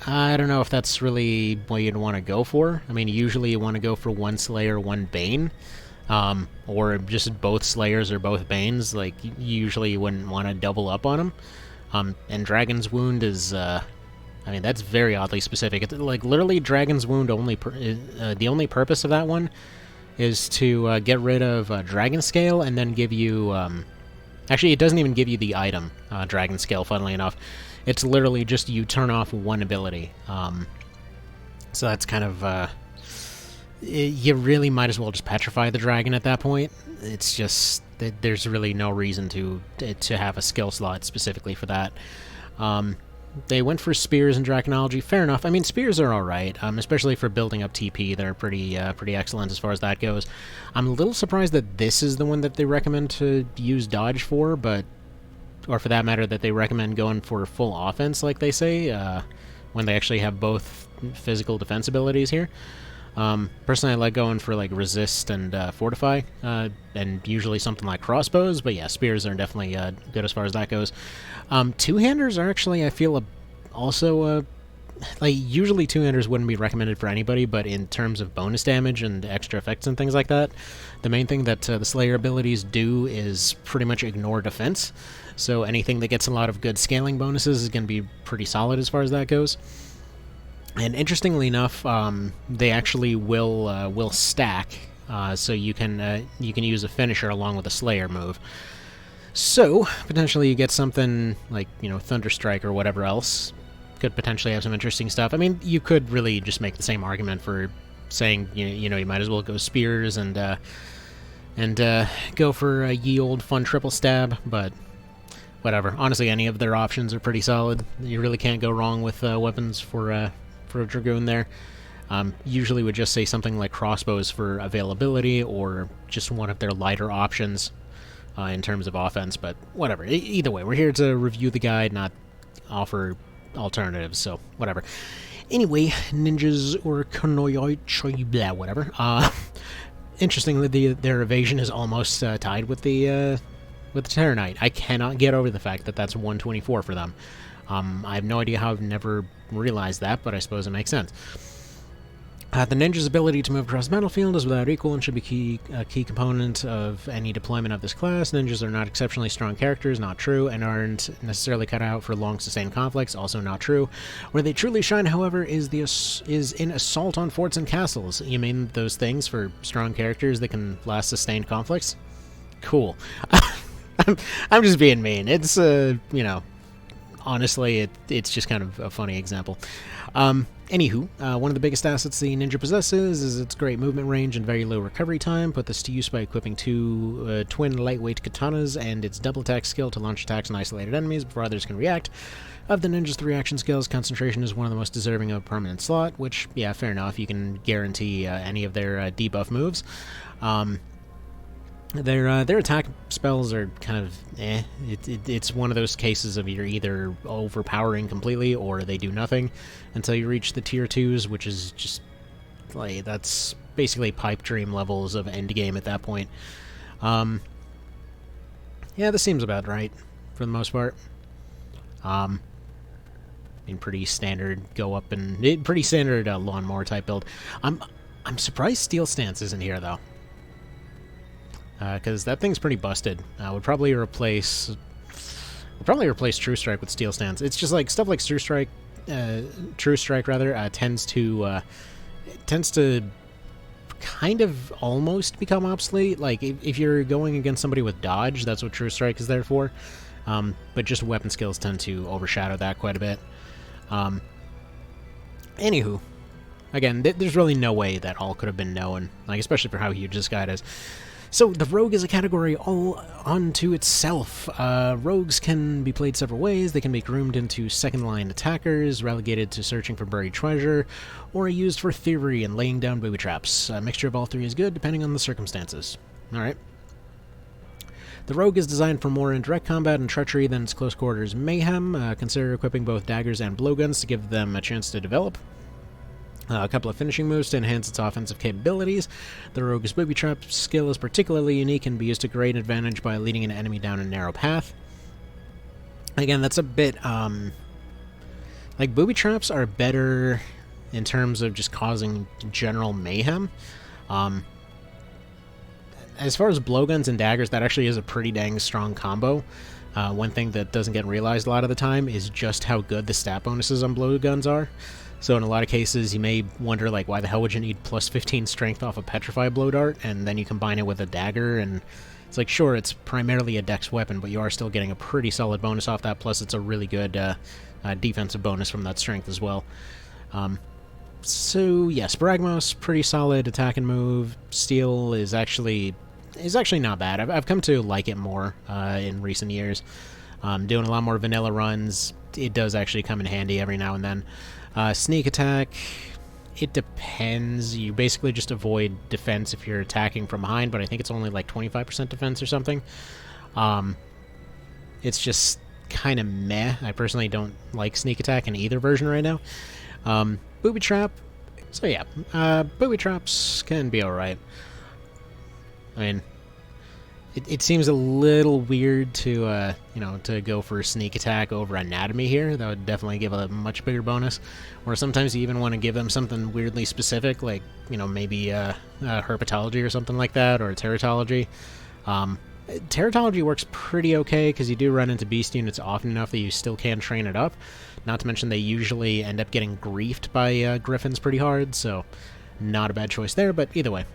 I don't know if that's really what you'd want to go for. I mean, usually you want to go for one Slayer, one Bane. Or just both Slayers or both Banes. Like, usually you wouldn't want to double up on them. And Dragon's Wound is... I mean, that's very oddly specific. It's, like, literally, Dragon's Wound only... the only purpose of that one is to get rid of Dragon Scale and then give you... actually, it doesn't even give you the item, Dragon Scale, funnily enough. It's literally just you turn off one ability. So that's kind of... you really might as well just petrify the dragon at that point. It's just there's really no reason to have a skill slot specifically for that. They went for spears and draconology. Fair enough. I mean, spears are all right, especially for building up TP. They're pretty excellent as far as that goes. I'm a little surprised that this is the one that they recommend to use dodge for, or for that matter, that they recommend going for full offense, like they say, when they actually have both physical defense abilities here. Personally, I like going for like resist and fortify, and usually something like crossbows. But yeah, spears are definitely good as far as that goes. Two-handers are actually, I feel, also like usually two-handers wouldn't be recommended for anybody, but in terms of bonus damage and extra effects and things like that, the main thing that the Slayer abilities do is pretty much ignore defense. So anything that gets a lot of good scaling bonuses is going to be pretty solid as far as that goes. And interestingly enough, they actually will stack, so you can use a finisher along with a Slayer move. So potentially you get something like Thunderstrike or whatever else. Could potentially have some interesting stuff. I mean, you could really just make the same argument for saying you might as well go spears and go for a ye old fun triple stab, but whatever. Honestly, any of their options are pretty solid. You really can't go wrong with weapons for a Dragoon there. Usually would just say something like crossbows for availability, or just one of their lighter options in terms of offense, but whatever. Either way, we're here to review the guide, not offer alternatives, so whatever. Anyway, ninjas or konoyoi, blah, whatever. Interestingly, their evasion is almost tied with the Terror Knight. I cannot get over the fact that that's 124 for them. I have no idea how I've never realized that, but I suppose it makes sense. The ninja's ability to move across the battlefield is without equal and should be a key component of any deployment of this class. Ninjas are not exceptionally strong characters, not true, and aren't necessarily cut out for long sustained conflicts, also not true. Where they truly shine, however, is in assault on forts and castles. You mean those things for strong characters that can last sustained conflicts? Cool. I'm just being mean. It's, honestly, it's just kind of a funny example. Anywho, one of the biggest assets the ninja possesses is its great movement range and very low recovery time. Put this to use by equipping two twin lightweight katanas and its double attack skill to launch attacks on isolated enemies before others can react. Of the ninja's three action skills, concentration is one of the most deserving of a permanent slot, which, yeah, fair enough. You can guarantee any of their debuff moves. Their attack spells are kind of it's one of those cases of you're either overpowering completely or they do nothing until you reach the tier 2s, which is just like that's basically pipe dream levels of endgame at that point. Yeah, this seems about right for the most part. Pretty standard go up and pretty standard lawnmower type build. I'm surprised Steel Stance isn't here though. Because that thing's pretty busted. Would probably replace True Strike with Steel Stance. It's just like stuff like True Strike tends to kind of almost become obsolete. Like if you're going against somebody with dodge, that's what True Strike is there for. But just weapon skills tend to overshadow that quite a bit. Anywho, again, there's really no way that all could have been known, like especially for how huge this guide is. So, the rogue is a category all unto itself. Rogues can be played several ways. They can be groomed into second-line attackers, relegated to searching for buried treasure, or used for thievery and laying down booby traps. A mixture of all three is good, depending on the circumstances. Alright. The rogue is designed for more indirect combat and treachery than its close-quarters mayhem. Consider equipping both daggers and blowguns to give them a chance to develop. A couple of finishing moves to enhance its offensive capabilities. The Rogue's Booby Trap skill is particularly unique and can be used to great advantage by leading an enemy down a narrow path. Again, that's a bit, like, Booby Traps are better in terms of just causing general mayhem. As far as blowguns and daggers, that actually is a pretty dang strong combo. One thing that doesn't get realized a lot of the time is just how good the stat bonuses on blowguns are. So in a lot of cases, you may wonder, like, why the hell would you need plus 15 strength off a Petrify Blow Dart, and then you combine it with a dagger, and it's like, sure, it's primarily a dex weapon, but you are still getting a pretty solid bonus off that, plus it's a really good defensive bonus from that strength as well. So yes, Bragmos, pretty solid attack and move. Steel is actually not bad. I've come to like it more in recent years. Doing a lot more vanilla runs, it does actually come in handy every now and then. Sneak attack, it depends. You basically just avoid defense if you're attacking from behind, but I think it's only like 25% defense or something. It's just kind of meh. I personally don't like sneak attack in either version right now. Booby Trap, so yeah, Booby Traps can be alright. I mean, it seems a little weird to, to go for sneak attack over anatomy here. That would definitely give a much bigger bonus. Or sometimes you even want to give them something weirdly specific, like, maybe herpetology or something like that, or teratology. Teratology works pretty okay, because you do run into beast units often enough that you still can train it up. Not to mention they usually end up getting griefed by griffins pretty hard, so not a bad choice there, but either way.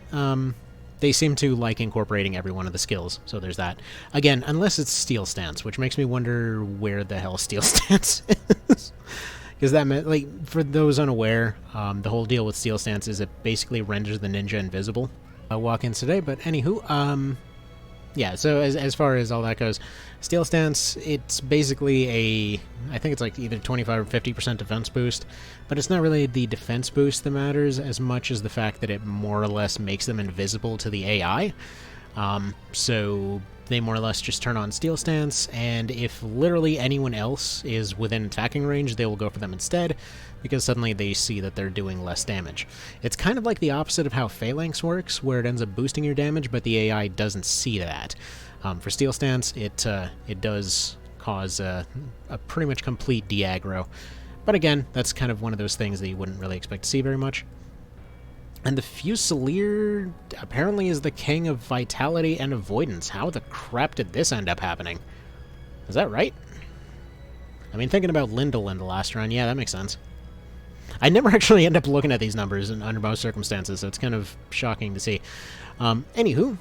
They seem to like incorporating every one of the skills, so there's that. Again, unless it's Steel Stance, which makes me wonder where the hell Steel Stance is. Because that meant, like, for those unaware, the whole deal with Steel Stance is it basically renders the ninja invisible. Walk-ins today, but anywho, yeah, so as far as all that goes, Steel Stance, it's basically I think it's like either 25 or 50% defense boost, but it's not really the defense boost that matters as much as the fact that it more or less makes them invisible to the AI. So they more or less just turn on Steel Stance, and if literally anyone else is within attacking range, they will go for them instead, because suddenly they see that they're doing less damage. It's kind of like the opposite of how Phalanx works, where it ends up boosting your damage, but the AI doesn't see that. For Steel Stance, it does cause a pretty much complete de-aggro. But again, that's kind of one of those things that you wouldn't really expect to see very much. And the Fusilier apparently is the king of vitality and avoidance. How the crap did this end up happening? Is that right? I mean, thinking about Lindel in the last run, yeah, that makes sense. I never actually end up looking at these numbers under most circumstances, so it's kind of shocking to see. Anywho,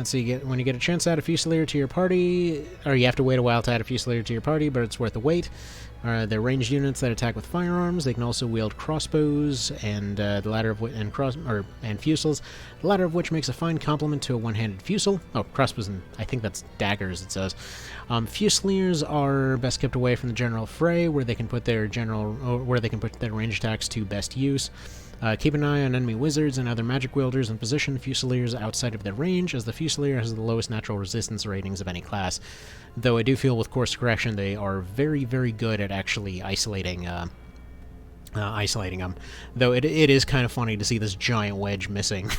so when you get a chance to add a Fusilier to your party, or you have to wait a while to add a Fusilier to your party, but it's worth the wait. They're ranged units that attack with firearms. They can also wield crossbows and and fusils. The latter of which makes a fine complement to a one-handed fusil. Oh, crossbows and I think that's daggers. It says. Fusiliers are best kept away from the general fray, where they can put their range attacks to best use. Keep an eye on enemy wizards and other magic wielders and position Fusiliers outside of their range, as the Fusilier has the lowest natural resistance ratings of any class. Though I do feel with Course Correction they are very, very good at actually isolating them. Though it is kind of funny to see this giant wedge missing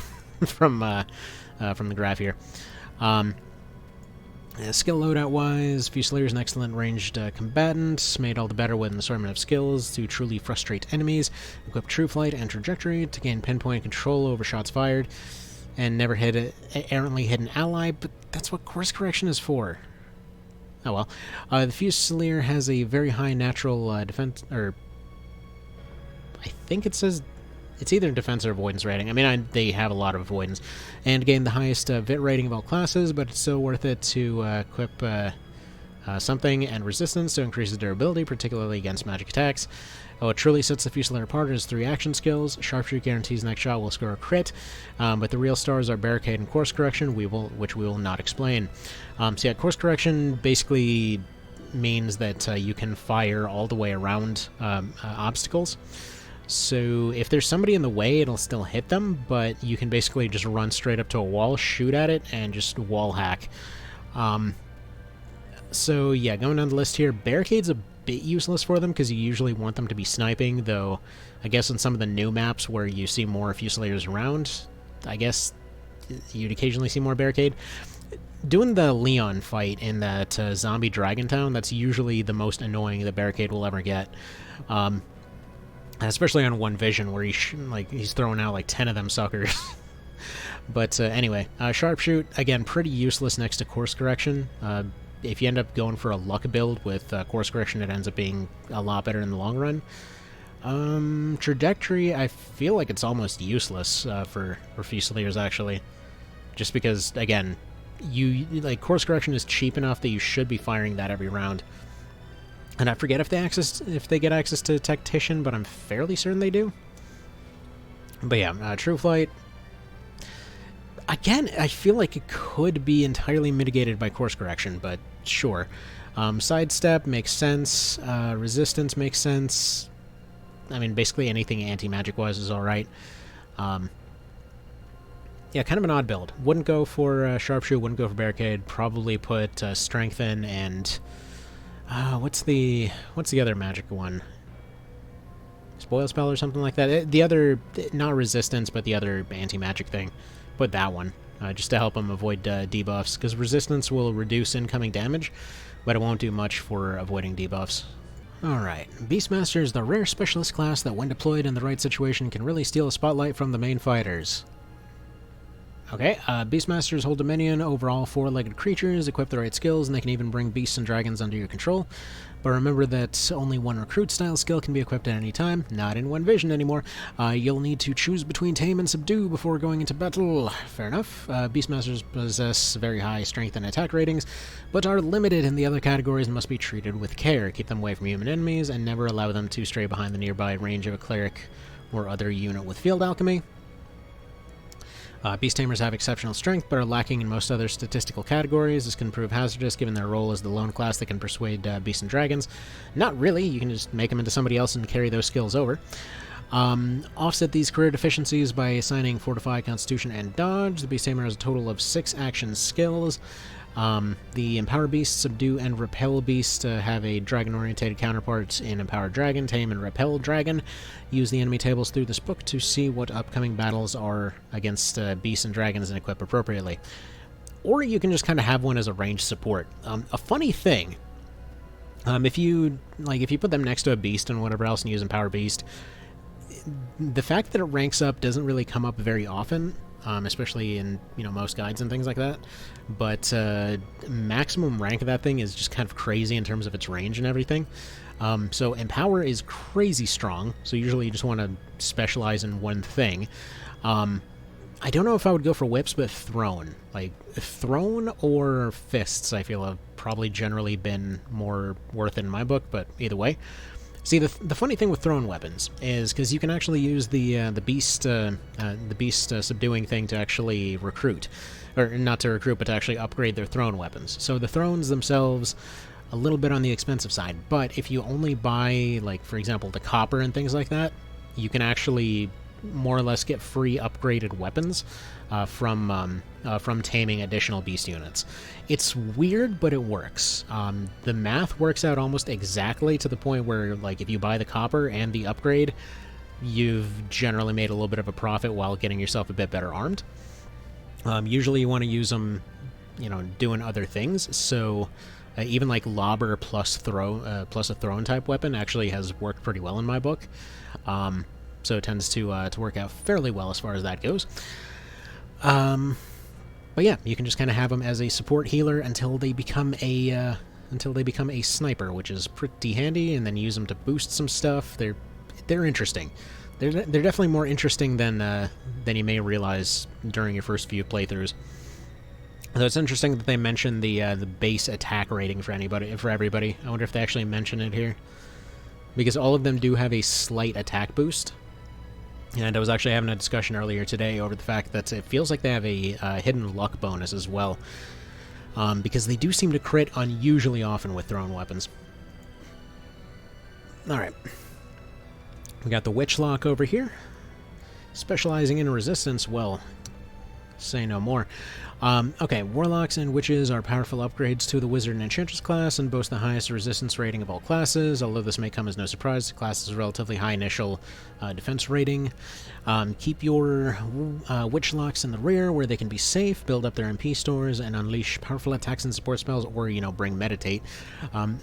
from the graph here. Skill loadout-wise, Fusilier is an excellent ranged combatant, made all the better with an assortment of skills to truly frustrate enemies, equip True Flight and Trajectory to gain pinpoint control over shots fired, and never errantly hit an ally, but that's what Course Correction is for. Oh well. The Fusilier has a very high natural defense, or I think it says it's either defense or avoidance rating. I mean, they have a lot of avoidance. And gain the highest Vit rating of all classes, but it's still worth it to equip something and resistance to increase the durability, particularly against magic attacks. What truly sets the Fusilier apart is 3 action skills. Sharpshoot guarantees next shot will score a crit, but the real stars are Barricade and Course Correction, which we will not explain. So yeah, Course Correction basically means that you can fire all the way around obstacles. So if there's somebody in the way, it'll still hit them, but you can basically just run straight up to a wall, shoot at it, and just wall hack. So yeah, going down the list here, Barricade's a bit useless for them because you usually want them to be sniping, though I guess on some of the new maps where you see more Fusiliers around, I guess you'd occasionally see more Barricade. Doing the Leon fight in that zombie Dragon Town, that's usually the most annoying the Barricade will ever get. Especially on one vision where he's throwing out like 10 of them suckers. But anyway, Sharpshoot, again, pretty useless next to Course Correction. If you end up going for a luck build with Course Correction, it ends up being a lot better in the long run. Trajectory, I feel like it's almost useless for Fusiliers, actually. Just because, again, Course Correction is cheap enough that you should be firing that every round. And I forget if they get access to Tactician, but I'm fairly certain they do. But yeah, True Flight. Again, I feel like it could be entirely mitigated by course correction, but sure. Sidestep makes sense. Resistance makes sense. I mean, basically anything anti-magic-wise is alright. Yeah, kind of an odd build. Wouldn't go for Sharpshoot, wouldn't go for Barricade. Probably put Strengthen and... what's the other magic one? Spoil Spell or something like that? The other... Not Resistance, but the other anti-magic thing. Put that one, just to help him avoid debuffs, because Resistance will reduce incoming damage, but it won't do much for avoiding debuffs. Alright, Beastmaster is the rare specialist class that when deployed in the right situation can really steal a spotlight from the main fighters. Okay, Beastmasters hold dominion over all four-legged creatures, equip the right skills, and they can even bring beasts and dragons under your control. But remember that only one recruit-style skill can be equipped at any time, not in one vision anymore. You'll need to choose between Tame and Subdue before going into battle. Fair enough. Beastmasters possess very high strength and attack ratings, but are limited in the other categories and must be treated with care. Keep them away from human enemies, and never allow them to stray behind the nearby range of a cleric or other unit with field alchemy. Beast Tamers have exceptional strength, but are lacking in most other statistical categories. This can prove hazardous, given their role as the lone class that can persuade beasts and dragons. Not really, you can just make them into somebody else and carry those skills over. Offset these career deficiencies by assigning Fortify, Constitution, and Dodge. The Beast Tamer has a total of 6 action skills. The Empower Beast, Subdue, and Repel Beast have a dragon-orientated counterparts in Empower Dragon, Tame, and Repel Dragon. Use the enemy tables through this book to see what upcoming battles are against beasts and dragons and equip appropriately. Or you can just kind of have one as a ranged support. A funny thing, if you put them next to a beast and whatever else and use Empower Beast, the fact that it ranks up doesn't really come up very often. Especially in, most guides and things like that. But maximum rank of that thing is just kind of crazy in terms of its range and everything. So Empower is crazy strong, so usually you just want to specialize in one thing. I don't know if I would go for whips, but Throne. Like, Throne or Fists, I feel have probably generally been more worth it in my book, but either way. See, the funny thing with thrown weapons is because you can actually use the beast subduing thing to actually recruit, or not to recruit, but to actually upgrade their thrown weapons. So the thrones themselves, a little bit on the expensive side, but if you only buy, like for example, the copper and things like that, you can actually more or less get free upgraded weapons from taming additional beast units. It's weird, but it works. The math works out almost exactly to the point where, like, if you buy the copper and the upgrade, you've generally made a little bit of a profit while getting yourself a bit better armed. Usually you want to use them, doing other things, so even like Lobber plus a throne type weapon actually has worked pretty well in my book. So it tends to work out fairly well as far as that goes. But yeah, you can just kind of have them as a support healer until they become a sniper, which is pretty handy, and then use them to boost some stuff. They're interesting. They're definitely more interesting than you may realize during your first few playthroughs. Though it's interesting that they mention the base attack rating for everybody. I wonder if they actually mention it here, because all of them do have a slight attack boost. And I was actually having a discussion earlier today over the fact that it feels like they have a hidden luck bonus as well, because they do seem to crit unusually often with thrown weapons. Alright. We got the Witchlock over here. Specializing in resistance, well, say no more. Okay, Warlocks and Witches are powerful upgrades to the Wizard and Enchantress class and boast the highest resistance rating of all classes, although this may come as no surprise. The class has a relatively high initial defense rating. Keep your Witchlocks in the rear where they can be safe, build up their MP stores, and unleash powerful attacks and support spells, or, bring Meditate.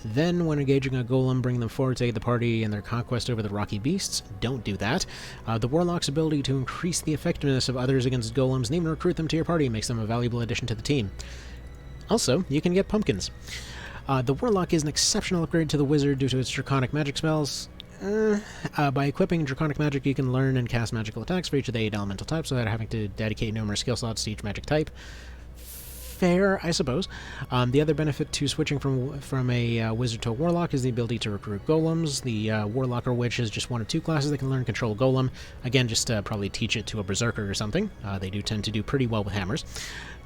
Then, when engaging a Golem, bring them forward to aid the party in their conquest over the Rocky Beasts. Don't do that. The Warlock's ability to increase the effectiveness of others against Golems and even recruit them to your party makes them a valuable addition to the team. Also, you can get pumpkins. The Warlock is an exceptional upgrade to the Wizard due to its draconic magic spells. By equipping draconic magic, you can learn and cast magical attacks for each of the 8 elemental types without having to dedicate numerous skill slots to each magic type. fair, I suppose. The other benefit to switching from a wizard to a warlock is the ability to recruit golems. The warlock or witch is just one of two classes that can learn control golem. Again, just probably teach it to a berserker or something. They do tend to do pretty well with hammers.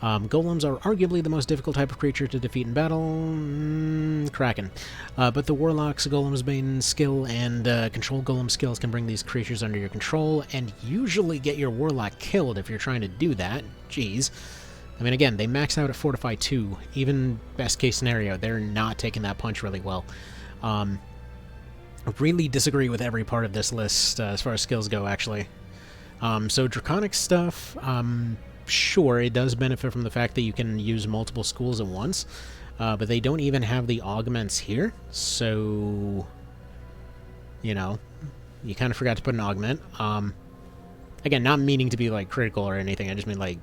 Golems are arguably the most difficult type of creature to defeat in battle. Kraken. But the warlock's golem's main skill and control golem skills can bring these creatures under your control and usually get your warlock killed if you're trying to do that. Jeez. I mean, again, they max out at Fortify 2. Even best case scenario, they're not taking that punch really well. I really disagree with every part of this list as far as skills go, actually. So Draconic stuff, sure, it does benefit from the fact that you can use multiple schools at once, but they don't even have the augments here, so, you know, you kind of forgot to put an augment. Again, not meaning to be, like, critical or anything, I just mean, like,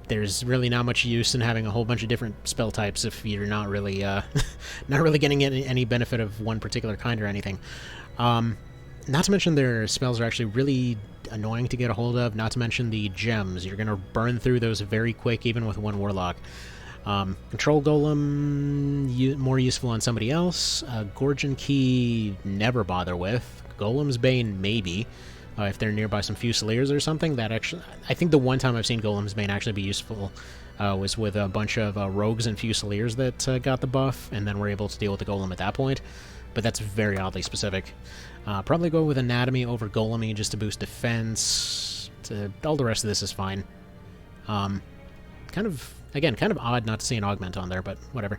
there's really not much use in having a whole bunch of different spell types if you're not really, not really getting any benefit of one particular kind or anything. Not to mention their spells are actually really annoying to get a hold of, not to mention the gems. You're going to burn through those very quick, even with one warlock. Control Golem, more useful on somebody else. Gorgon Key, never bother with. Golem's Bane, maybe. If they're nearby some Fusiliers or something, that actually... I think the one time I've seen Golem's Bane actually be useful was with a bunch of rogues and Fusiliers that got the buff, and then were able to deal with the Golem at that point. But that's very oddly specific. Probably go with Anatomy over Golemy just to boost defense. All the rest of this is fine. Kind of odd not to see an augment on there, but whatever.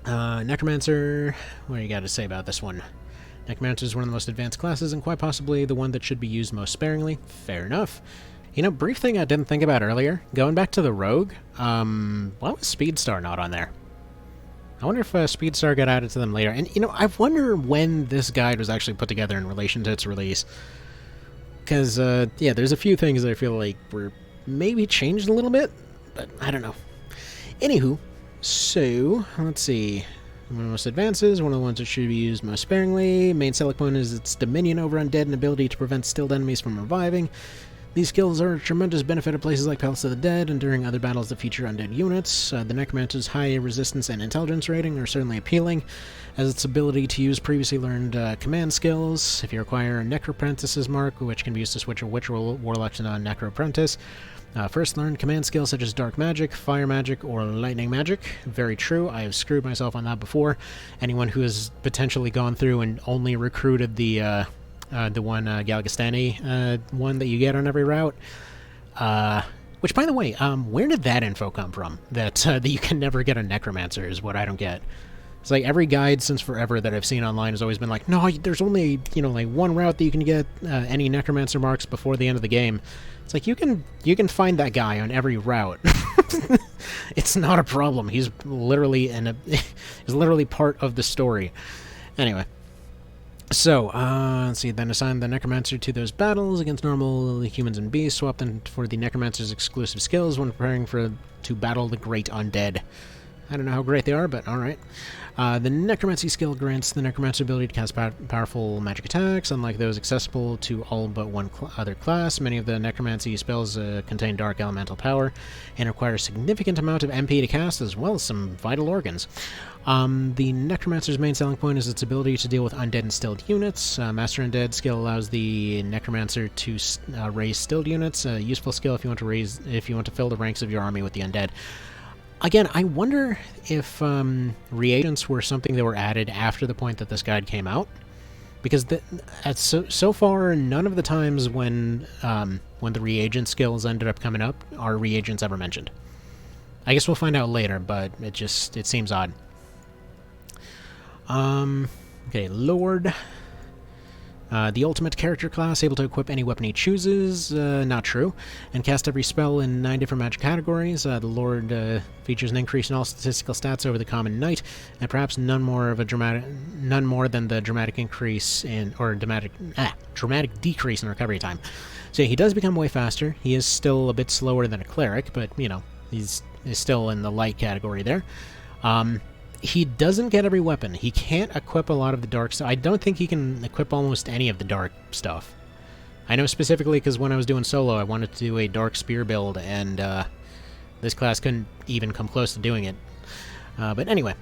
Necromancer, what do you got to say about this one? Necromancer is one of the most advanced classes and quite possibly the one that should be used most sparingly. Fair enough. You know, brief thing I didn't think about earlier. Going back to the Rogue, why was Speedstar not on there? I wonder if Speedstar got added to them later. And, you know, I wonder when this guide was actually put together in relation to its release. Because, yeah, there's a few things that I feel like were maybe changed a little bit, but I don't know. Anywho, so, let's see. One of the most advances, one of the ones that should be used most sparingly. Main selling point is its dominion over undead and ability to prevent stilled enemies from reviving. These skills are a tremendous benefit at places like Palace of the Dead and during other battles that feature undead units. The Necromancer's high resistance and intelligence rating are certainly appealing, as its ability to use previously learned command skills. If you require a Necroapprentice's mark, which can be used to switch a Witch or Warlock to a Necroapprentice. First learned command skills such as Dark Magic, Fire Magic, or Lightning Magic. Very true, I have screwed myself on that before. Anyone who has potentially gone through and only recruited the one Galgastani one that you get on every route. Which, by the way, where did that info come from? That you can never get a Necromancer is what I don't get. It's like every guide since forever that I've seen online has always been like, no, there's only, you know, like one route that you can get any Necromancer marks before the end of the game. It's like you can find that guy on every route. It's not a problem. He's literally he's literally part of the story. Anyway. So, let's see, then assign the Necromancer to those battles against normal humans and beasts. Swap them for the Necromancer's exclusive skills when preparing to battle the Great Undead. I don't know how great they are, but alright. The Necromancy skill grants the Necromancer ability to cast powerful magic attacks, unlike those accessible to all but one other class. Many of the Necromancy spells contain dark elemental power and require a significant amount of MP to cast, as well as some vital organs. The Necromancer's main selling point is its ability to deal with undead and stilled units. Master Undead skill allows the Necromancer to raise stilled units. A useful skill if you want to fill the ranks of your army with the undead. Again, I wonder if reagents were something that were added after the point that this guide came out, because so far none of the times when the reagent skills ended up coming up are reagents ever mentioned. I guess we'll find out later, but it seems odd. Okay, Lord. The ultimate character class, able to equip any weapon he chooses, not true, and cast every spell in 9 different magic categories. The Lord features an increase in all statistical stats over the common knight, and perhaps none more than the dramatic increase in, or dramatic decrease in recovery time. So yeah, he does become way faster. He is still a bit slower than a cleric, but you know, he's still in the light category there. He doesn't get every weapon. He can't equip a lot of the dark stuff. I don't think he can equip almost any of the dark stuff. I know specifically because when I was doing solo, I wanted to do a Dark Spear build, and this class couldn't even come close to doing it. But anyway,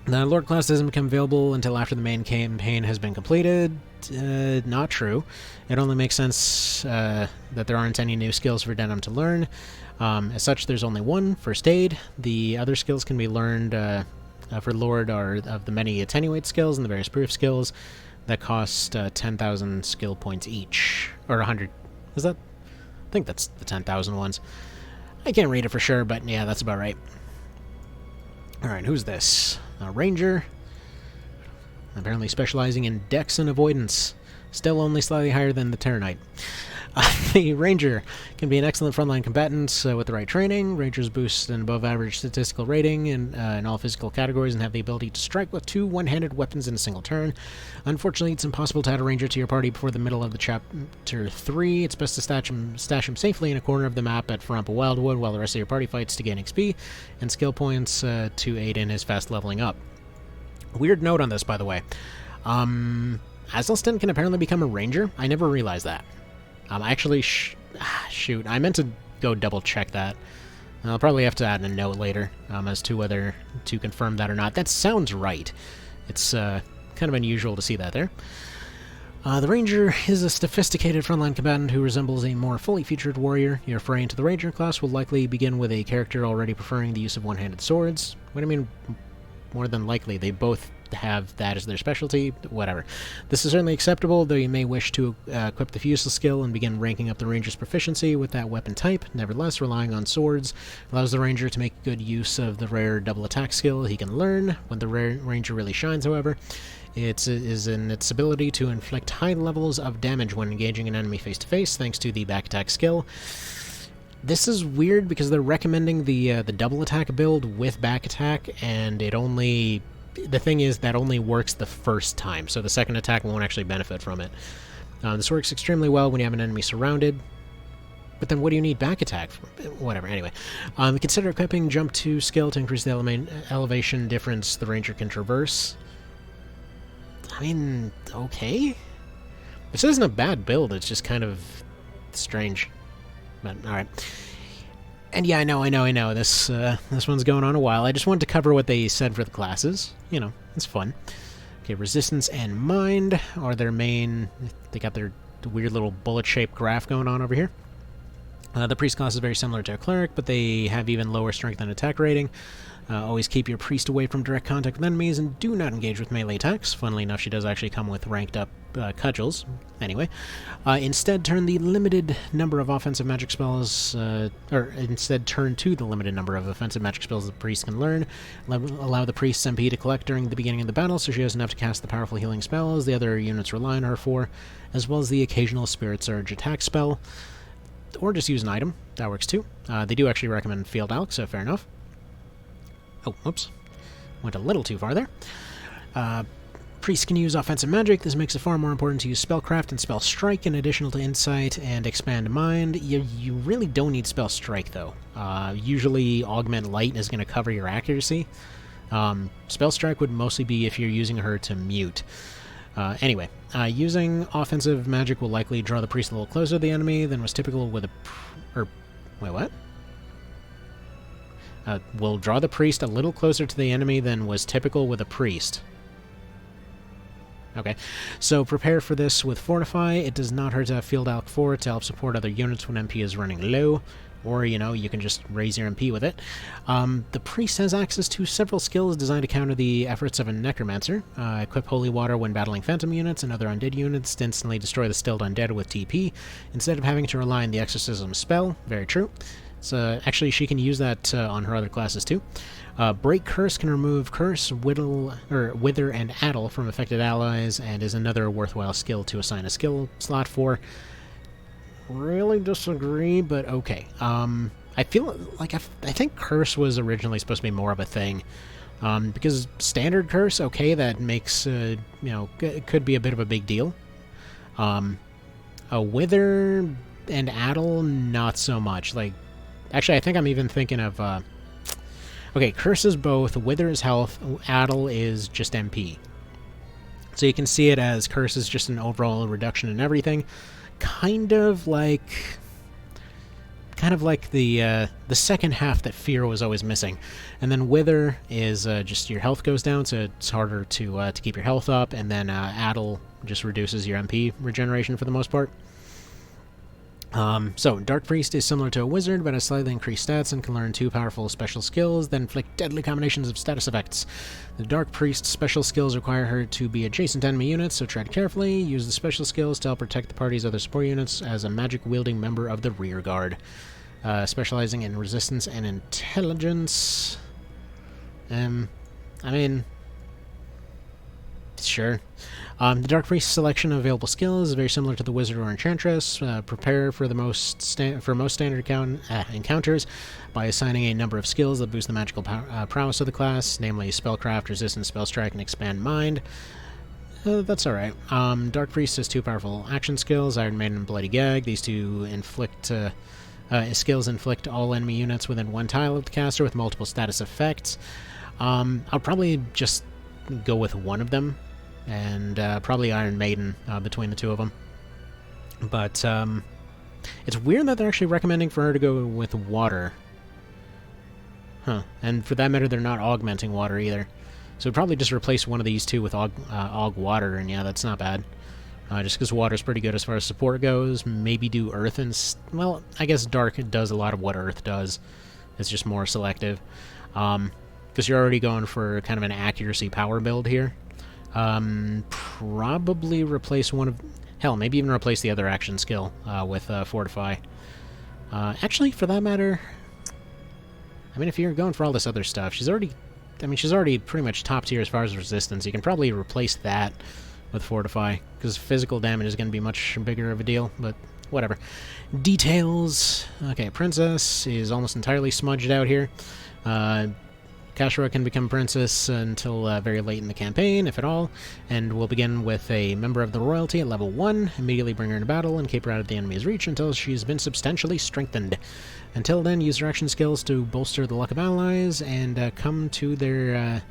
the Lord class doesn't become available until after the main campaign has been completed. Not true. It only makes sense that there aren't any new skills for Denim to learn. As such, there's only one, First Aid. The other skills can be learned for Lord are of the many Attenuate skills and the various Proof skills that cost 10,000 skill points each. Or 100. Is that? I think that's the 10,000 ones. I can't read it for sure, but yeah, that's about right. Alright, who's this? A Ranger. Apparently specializing in Dex and Avoidance. Still only slightly higher than the Terror Knight. The Ranger can be an excellent frontline combatant with the right training. Rangers boost an above-average statistical rating in all physical categories and have the ability to strike with 2 one-handed weapons in a single turn. Unfortunately, it's impossible to add a Ranger to your party before the middle of the Chapter 3. It's best to stash him safely in a corner of the map at Farampa Wildwood while the rest of your party fights to gain XP and skill points to aid in his fast leveling up. Weird note on this, by the way. Asleston can apparently become a Ranger. I never realized that. Actually, shoot, I meant to go double-check that. I'll probably have to add a note later as to whether to confirm that or not. That sounds right. It's kind of unusual to see that there. The Ranger is a sophisticated frontline combatant who resembles a more fully featured warrior. Your foray into the Ranger class will likely begin with a character already preferring the use of one-handed swords. What do I mean? More than likely, they both have that as their specialty, whatever. This is certainly acceptable, though you may wish to equip the Fusel skill and begin ranking up the Ranger's proficiency with that weapon type. Nevertheless, relying on swords allows the Ranger to make good use of the rare double attack skill he can learn. When the Ranger really shines, however, it is in its ability to inflict high levels of damage when engaging an enemy face-to-face, thanks to the back attack skill. This is weird because they're recommending the double attack build with back attack, and it only... The thing is, that only works the first time, so the second attack won't actually benefit from it. This works extremely well when you have an enemy surrounded, but then what do you need back attack for? Whatever, anyway. Consider equipping Jump 2 skill to increase the elevation difference the Ranger can traverse. I mean, okay? This isn't a bad build, it's just kind of strange. But, alright. And yeah, I know. This one's going on a while. I just wanted to cover what they said for the classes. You know, it's fun. Okay, Resistance and Mind are their main... They got their weird little bullet-shaped graph going on over here. The Priest class is very similar to a Cleric, but they have even lower strength and attack rating. Always keep your Priest away from direct contact with enemies, and do not engage with melee attacks. Funnily enough, she does actually come with ranked-up cudgels. Anyway, instead turn the limited number of offensive magic spells, instead turn to the limited number of offensive magic spells the Priest can learn. Allow the Priest's MP to collect during the beginning of the battle, so she doesn't have to cast the powerful healing spells the other units rely on her for, as well as the occasional Spirit Surge attack spell. Or just use an item. That works too. They do actually recommend Field Alch, so fair enough. Oh, whoops. Went a little too far there. Priests can use offensive magic. This makes it far more important to use Spellcraft and Spell Strike in addition to Insight and Expand Mind. You really don't need Spell Strike, though. Usually Augment Light is going to cover your accuracy. Spell Strike would mostly be if you're using her to mute. Anyway, using offensive magic will likely draw the Priest a little closer to the enemy than was typical with a... wait, what? Will draw the Priest a little closer to the enemy than was typical with a Priest. Okay, so prepare for this with Fortify. It does not hurt to have Field Alch 4 to help support other units when MP is running low, or, you know, you can just raise your MP with it. The Priest has access to several skills designed to counter the efforts of a Necromancer. Equip Holy Water when battling Phantom units and other undead units to instantly destroy the stilled undead with TP, instead of having to rely on the Exorcism spell. Very true. So, actually, she can use that on her other classes, too. Break Curse can remove Curse, Wither, and Addle from affected allies, and is another worthwhile skill to assign a skill slot for. Really disagree, but okay. I feel like I think Curse was originally supposed to be more of a thing. Because Standard Curse, okay, that makes, you know, it could be a bit of a big deal. A Wither and Addle, not so much. Like, actually, I think I'm even thinking of, okay, Curse is both, Wither is health, Addle is just MP. So you can see it as Curse is just an overall reduction in everything. kind of like the second half that Fear was always missing. And then Wither is just your health goes down, so it's harder to keep your health up, and then Addle just reduces your MP regeneration for the most part. So, Dark Priest is similar to a wizard, but has slightly increased stats and can learn 2 powerful special skills that inflict deadly combinations of status effects. The Dark Priest's special skills require her to be adjacent to enemy units, so tread carefully. Use the special skills to help protect the party's other support units as a magic-wielding member of the rear guard. Specializing in resistance and intelligence. I mean, sure. The Dark Priest's selection of available skills is very similar to the Wizard or Enchantress. Prepare for the most standard encounters by assigning a number of skills that boost the magical prowess of the class, namely Spellcraft, Resistance, Spellstrike, and Expand Mind. That's alright. Dark Priest has 2 powerful action skills, Iron Maiden and Bloody Gag. These two skills inflict all enemy units within 1 tile of the caster with multiple status effects. I'll probably just go with one of them, and probably Iron Maiden between the two of them. But it's weird that they're actually recommending for her to go with water. Huh. And for that matter, they're not augmenting water either. So probably just replace one of these two with aug water, and yeah, that's not bad. Just because water's pretty good as far as support goes. Maybe do earth and... well, I guess dark does a lot of what earth does. It's just more selective. Because you're already going for kind of an accuracy power build here. Probably replace one of... hell, maybe even replace the other action skill with Fortify. Actually, for that matter... I mean, if you're going for all this other stuff, she's already pretty much top tier as far as resistance. You can probably replace that with Fortify, because physical damage is going to be much bigger of a deal, but whatever. Details. Okay, Princess is almost entirely smudged out here. Kashra can become Princess until very late in the campaign, if at all, and we'll begin with a member of the royalty at level 1, immediately bring her into battle, and keep her out of the enemy's reach until she's been substantially strengthened. Until then, use her action skills to bolster the luck of allies, and come to their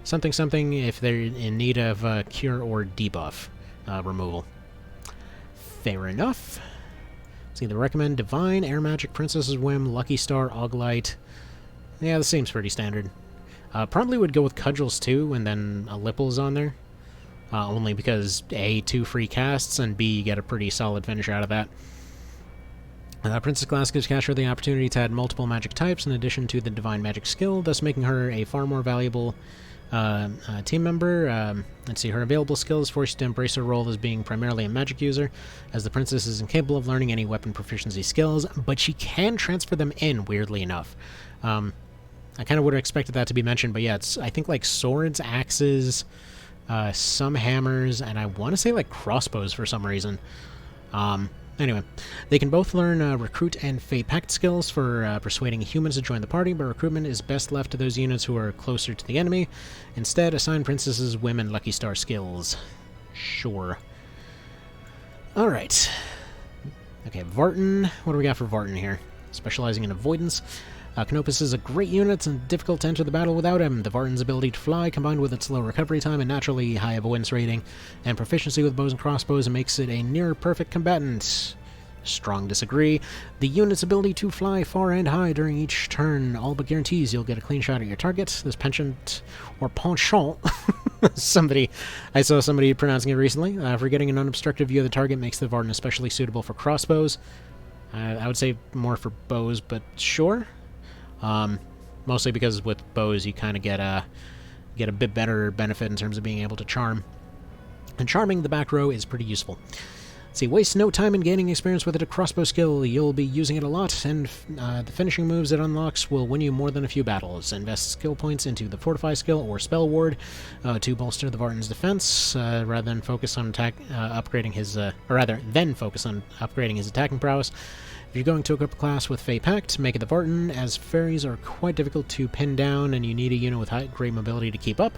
something if they're in need of cure or debuff removal. Fair enough. Let's either recommend Divine, Air Magic, Princess's Whim, Lucky Star, Auglite. Yeah, this seems pretty standard. Probably would go with Cudgels too, and then a Lipples on there. Only because A, 2 free casts, and B, you get a pretty solid finish out of that. Princess class gives Kashra the opportunity to add multiple magic types in addition to the Divine Magic skill, thus making her a far more valuable team member. Let's see, her available skills force you to embrace her role as being primarily a magic user, as the princess is incapable of learning any weapon proficiency skills, but she can transfer them in, weirdly enough. I kind of would have expected that to be mentioned, but yeah, it's, I think, like swords, axes, some hammers, and I want to say like crossbows for some reason. Anyway, they can both learn Recruit and Fate Pact skills for persuading humans to join the party, but recruitment is best left to those units who are closer to the enemy. Instead, assign Princess's Whim and Lucky Star skills. Sure. Alright. Okay, Vartan. What do we got for Vartan here? Specializing in avoidance. Canopus is a great unit and difficult to enter the battle without him. The Vartan's ability to fly, combined with its low recovery time and naturally high avoidance rating, and proficiency with bows and crossbows, makes it a near-perfect combatant. Strong disagree. The unit's ability to fly far and high during each turn all but guarantees you'll get a clean shot at your target. This penchant, or penchant, I saw somebody pronouncing it recently, for getting an unobstructed view of the target makes the Vartan especially suitable for crossbows. I would say more for bows, but sure. Mostly because with bows you kind of get a bit better benefit in terms of being able to charm. And charming the back row is pretty useful. Let's see, waste no time in gaining experience with a crossbow skill. You'll be using it a lot, and the finishing moves it unlocks will win you more than a few battles. Invest skill points into the Fortify skill or Spell Ward to bolster the Vartan's defense, rather than focus on upgrading his attacking prowess. If you're going to equip a class with Fey Pact, make it the Vartan, as fairies are quite difficult to pin down and you need a unit with great mobility to keep up.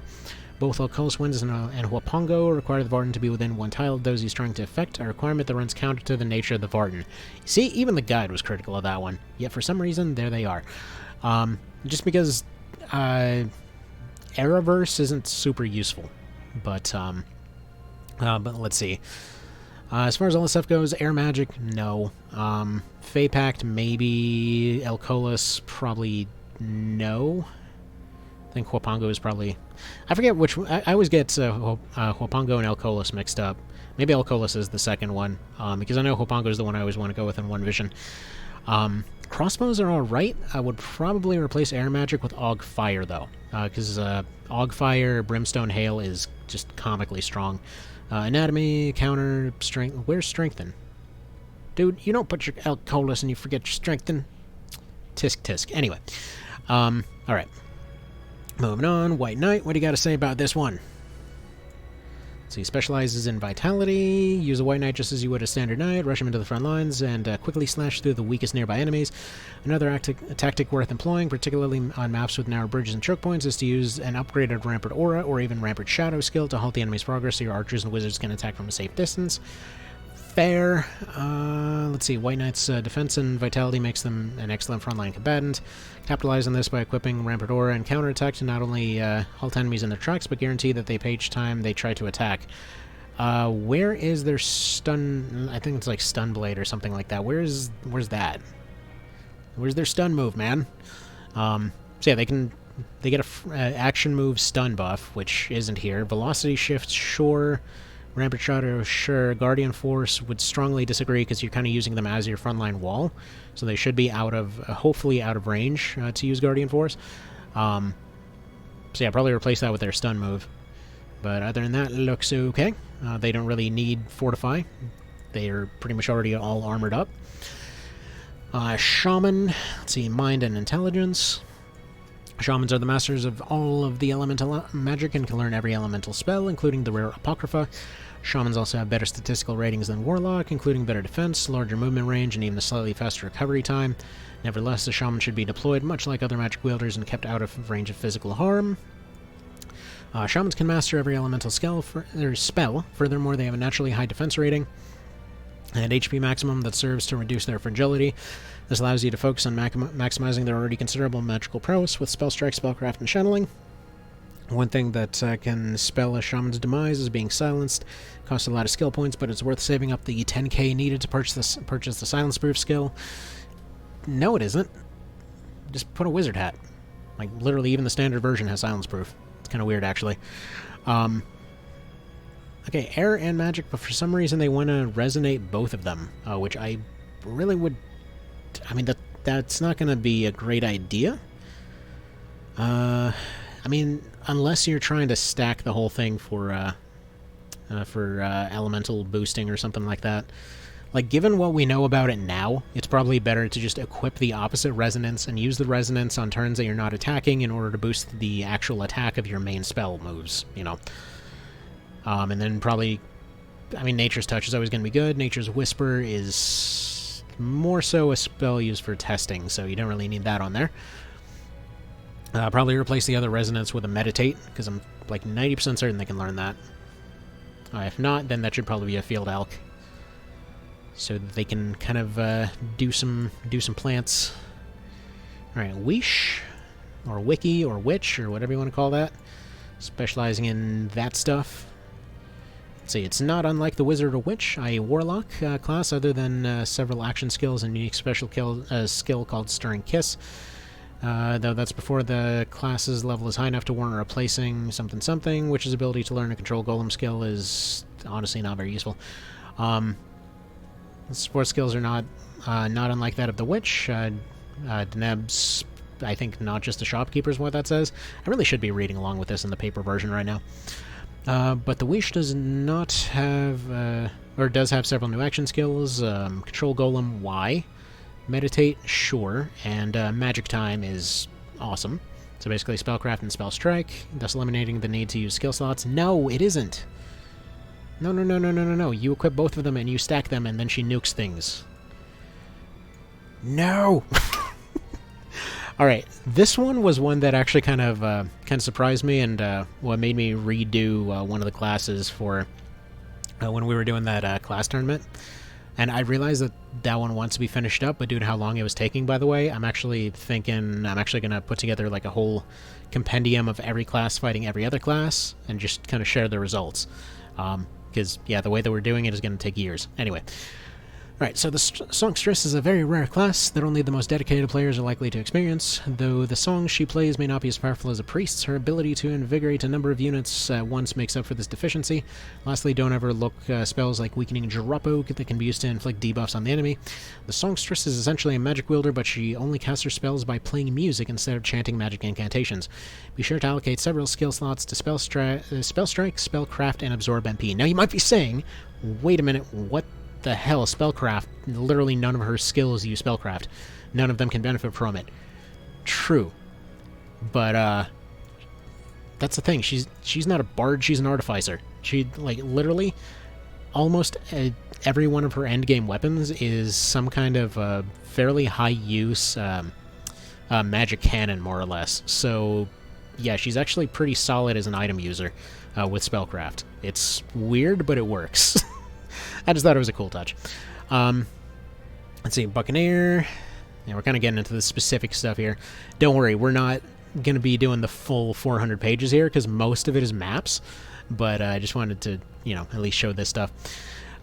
Both Alcohol Winds and Huapongo require the Vartan to be within 1 tile of those he's trying to affect, a requirement that runs counter to the nature of the Vartan. See, even the guide was critical of that one, yet for some reason, there they are. Just because Araverse isn't super useful, but let's see. As far as all this stuff goes, air magic, no. Fey Pact, maybe. Elcolas, probably no. I think Huapango is probably... I forget which... I always get Huapango and Elcolas mixed up. Maybe Elcolas is the second one, because I know Huapango is the one I always want to go with in one vision. Crossbows are alright. I would probably replace air magic with Aug Fire, though, because Aug Fire, Brimstone Hail is just comically strong. Anatomy, counter, strength... Where's strengthen? Dude, you don't put your Elcolas and you forget your strengthen. Tisk tisk. Anyway. Alright. Moving on. White Knight, what do you got to say about this one? So he specializes in Vitality. Use a White Knight just as you would a standard Knight. Rush him into the front lines and quickly slash through the weakest nearby enemies. Another tactic worth employing, particularly on maps with narrow bridges and choke points, is to use an upgraded Rampart Aura or even Rampart Shadow skill to halt the enemy's progress so your archers and wizards can attack from a safe distance. Fair. Let's see. White Knight's defense and vitality makes them an excellent frontline combatant. Capitalize on this by equipping Rampart Aura and counterattack to not only halt enemies in their tracks, but guarantee that they pay each time they try to attack. Where is their stun? I think it's like Stun Blade or something like that. Where's that? Where's their stun move, man? So yeah, they get a action move stun buff, which isn't here. Velocity shift, sure. Rampart Shadow, sure. Guardian Force would strongly disagree because you're kind of using them as your frontline wall, so they should be out of, hopefully out of range to use Guardian Force. So yeah, probably replace that with their stun move. But other than that, it looks okay. They don't really need Fortify. They are pretty much already all armored up. Shaman, let's see, Mind and Intelligence. Shamans are the masters of all of the elemental magic and can learn every elemental spell, including the rare Apocrypha. Shamans also have better statistical ratings than Warlock, including better defense, larger movement range, and even a slightly faster recovery time. Nevertheless, the Shaman should be deployed much like other magic wielders and kept out of range of physical harm. Shamans can master every elemental spell. Furthermore, they have a naturally high defense rating and HP maximum that serves to reduce their fragility. This allows you to focus on maximizing their already considerable magical prowess with Spell Strike, Spellcraft, and Channeling. One thing that can spell a Shaman's demise is being silenced. Costs a lot of skill points, but it's worth saving up the 10k needed to purchase the Silence Proof skill. No, it isn't. Just put a Wizard hat. Like, literally, even the standard version has Silence Proof. It's kind of weird, actually. Okay, air and magic, but for some reason they want to resonate both of them, which I really would... I mean, that's not going to be a great idea. I mean, unless you're trying to stack the whole thing for elemental boosting or something like that. Like, given what we know about it now, it's probably better to just equip the opposite resonance and use the resonance on turns that you're not attacking in order to boost the actual attack of your main spell moves, you know. And then probably... I mean, Nature's Touch is always going to be good. Nature's Whisper is more so a spell used for testing, so you don't really need that on there. Probably replace the other resonance with a Meditate, because I'm like 90% certain they can learn that. If not, then that should probably be a Field Elk, so that they can kind of do some plants. All right, Wish, or Wiki, or Witch, or whatever you want to call that, specializing in that stuff. Let's see, it's not unlike the Wizard or Witch, a Warlock class, other than several action skills and unique special skill called Stirring Kiss. Though that's before the class's level is high enough to warrant replacing something, Witch's ability to learn a control golem skill is honestly not very useful. Support skills are not unlike that of the Witch. Deneb's, I think, not just the shopkeeper is what that says. I really should be reading along with this in the paper version right now. But the Wish does not have, or does have several new action skills. Control Golem, why? Meditate, sure. And Magic Time is awesome. So basically Spellcraft and Spell Strike, thus eliminating the need to use skill slots. No, it isn't. No. You equip both of them and you stack them and then she nukes things. No! Alright, this one was one that actually kind of surprised me and what made me redo one of the classes for when we were doing that class tournament. And I realized that one wants to be finished up, but due to how long it was taking, by the way, I'm actually thinking I'm actually going to put together like a whole compendium of every class fighting every other class and just kind of share the results. because, yeah, the way that we're doing it is going to take years. Anyway. Alright, so the Songstress is a very rare class that only the most dedicated players are likely to experience. Though the songs she plays may not be as powerful as a priest's, her ability to invigorate a number of units at once makes up for this deficiency. Lastly, don't overlook spells like Weakening Droppo that can be used to inflict debuffs on the enemy. The Songstress is essentially a magic wielder, but she only casts her spells by playing music instead of chanting magic incantations. Be sure to allocate several skill slots to Spell Strike, Spellcraft, and Absorb MP. Now you might be saying, wait a minute, what the hell, Spellcraft? Literally none of her skills use Spellcraft. None of them can benefit from it. True. But, that's the thing. She's not a bard, she's an artificer. She, like, literally, almost every one of her endgame weapons is some kind of fairly high-use magic cannon, more or less. So, yeah, she's actually pretty solid as an item user with Spellcraft. It's weird, but it works. I just thought it was a cool touch. Let's see, Buccaneer. Yeah, we're kind of getting into the specific stuff here. Don't worry, we're not going to be doing the full 400 pages here, because most of it is maps, but I just wanted to, you know, at least show this stuff.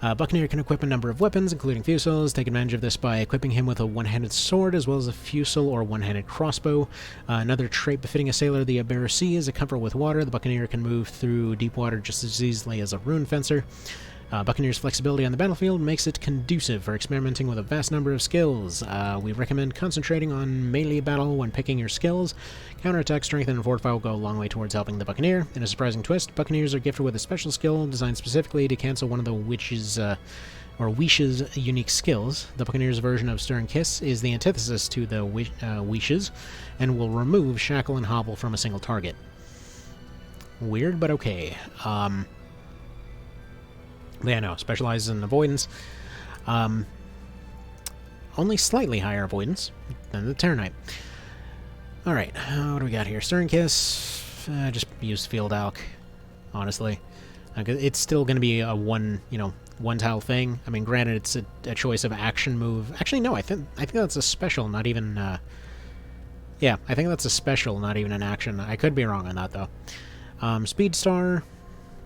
Buccaneer can equip a number of weapons, including fusils. Take advantage of this by equipping him with a one-handed sword, as well as a fusel or one-handed crossbow. Another trait befitting a sailor, the Barricades, is a comfort with water. The Buccaneer can move through deep water just as easily as a rune fencer. Buccaneer's flexibility on the battlefield makes it conducive for experimenting with a vast number of skills. We recommend concentrating on melee battle when picking your skills. Counterattack, strength, and fortify will go a long way towards helping the Buccaneer. In a surprising twist, Buccaneers are gifted with a special skill designed specifically to cancel one of the Liche's unique skills. The Buccaneer's version of Stir and Kiss is the antithesis to the Liche's, and will remove Shackle and Hobble from a single target. Weird, but okay. Yeah, no, specializes in avoidance. Only slightly higher avoidance than the Terranite. Alright, what do we got here? Stir and Kiss. Just use Field Alch, honestly. It's still going to be a one-tile thing. I mean, granted, it's a choice of action move. Actually, no, I think that's a special, not even... yeah, I think that's a special, not even an action. I could be wrong on that, though. Speedstar...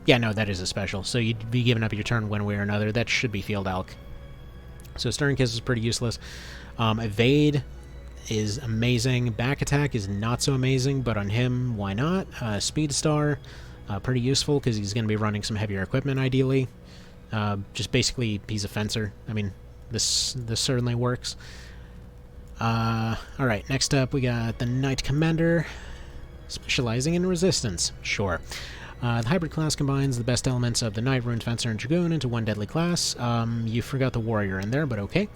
Yeah, no, that is a special. So you'd be giving up your turn one way or another. That should be Field Alch. So Stir and Kiss is pretty useless. Evade is amazing. Back Attack is not so amazing, but on him, why not? Speedstar, pretty useful because he's going to be running some heavier equipment, ideally. Just basically, he's a fencer. I mean, this certainly works. Alright, next up we got the Knight Commander, specializing in resistance. Sure. The hybrid class combines the best elements of the Knight, Rune Fencer, and Dragoon into one deadly class. You forgot the Warrior in there, but okay.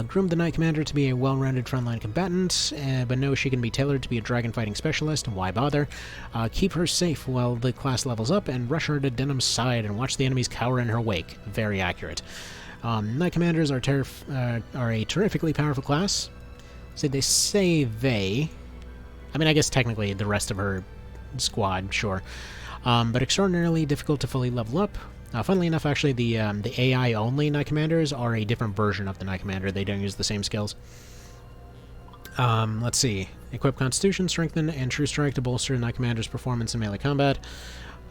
Groomed the Knight Commander to be a well-rounded frontline combatant, but no, she can be tailored to be a dragon fighting specialist. Why bother? Keep her safe while the class levels up, and rush her to Denham's side and watch the enemies cower in her wake. Very accurate. Knight Commanders are a terrifically powerful class. So they say they... I mean, I guess technically the rest of her squad, sure. But extraordinarily difficult to fully level up. Funnily enough, actually, the AI-only Knight Commanders are a different version of the Knight Commander. They don't use the same skills. Let's see. Equip Constitution, Strengthen, and True Strike to bolster Knight Commander's performance in melee combat.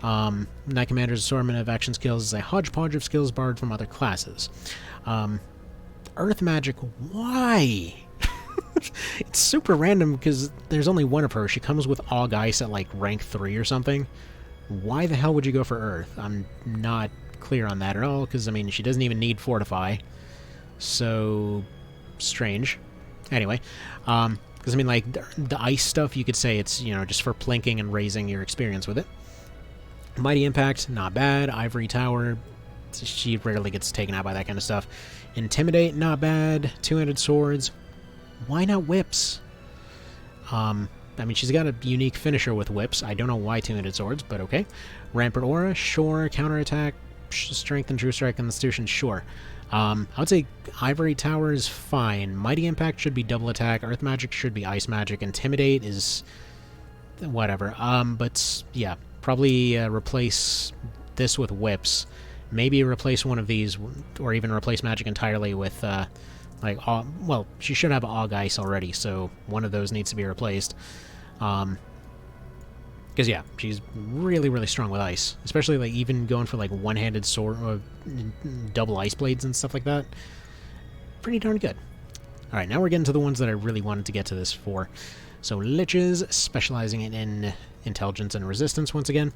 Knight Commander's assortment of action skills is a hodgepodge of skills borrowed from other classes. Earth Magic, why? It's super random because there's only one of her. She comes with Aug Ice at like rank 3 or something. Why the hell would you go for Earth? I'm not clear on that at all, because, I mean, she doesn't even need Fortify. So, strange. Anyway, because, I mean, like, the ice stuff, you could say it's, you know, just for plinking and raising your experience with it. Mighty Impact, not bad. Ivory Tower, she rarely gets taken out by that kind of stuff. Intimidate, not bad. Two-handed Swords, why not Whips? I mean, she's got a unique finisher with Whips. I don't know why Two-handed Swords, but okay. Rampart Aura, sure. Counterattack, Strength and True Strike Constitution, sure. I would say Ivory Tower is fine. Mighty Impact should be double attack. Earth Magic should be ice magic. Intimidate is... whatever. But, yeah. Probably replace this with Whips. Maybe replace one of these, or even replace magic entirely with... well, she should have Aug Ice already, so one of those needs to be replaced. Because, Because, yeah, she's really, really strong with ice. Especially, like, even going for, like, one-handed sword, or double ice blades and stuff like that. Pretty darn good. Alright, now we're getting to the ones that I really wanted to get to this for. So, Liches, specializing in intelligence and resistance once again.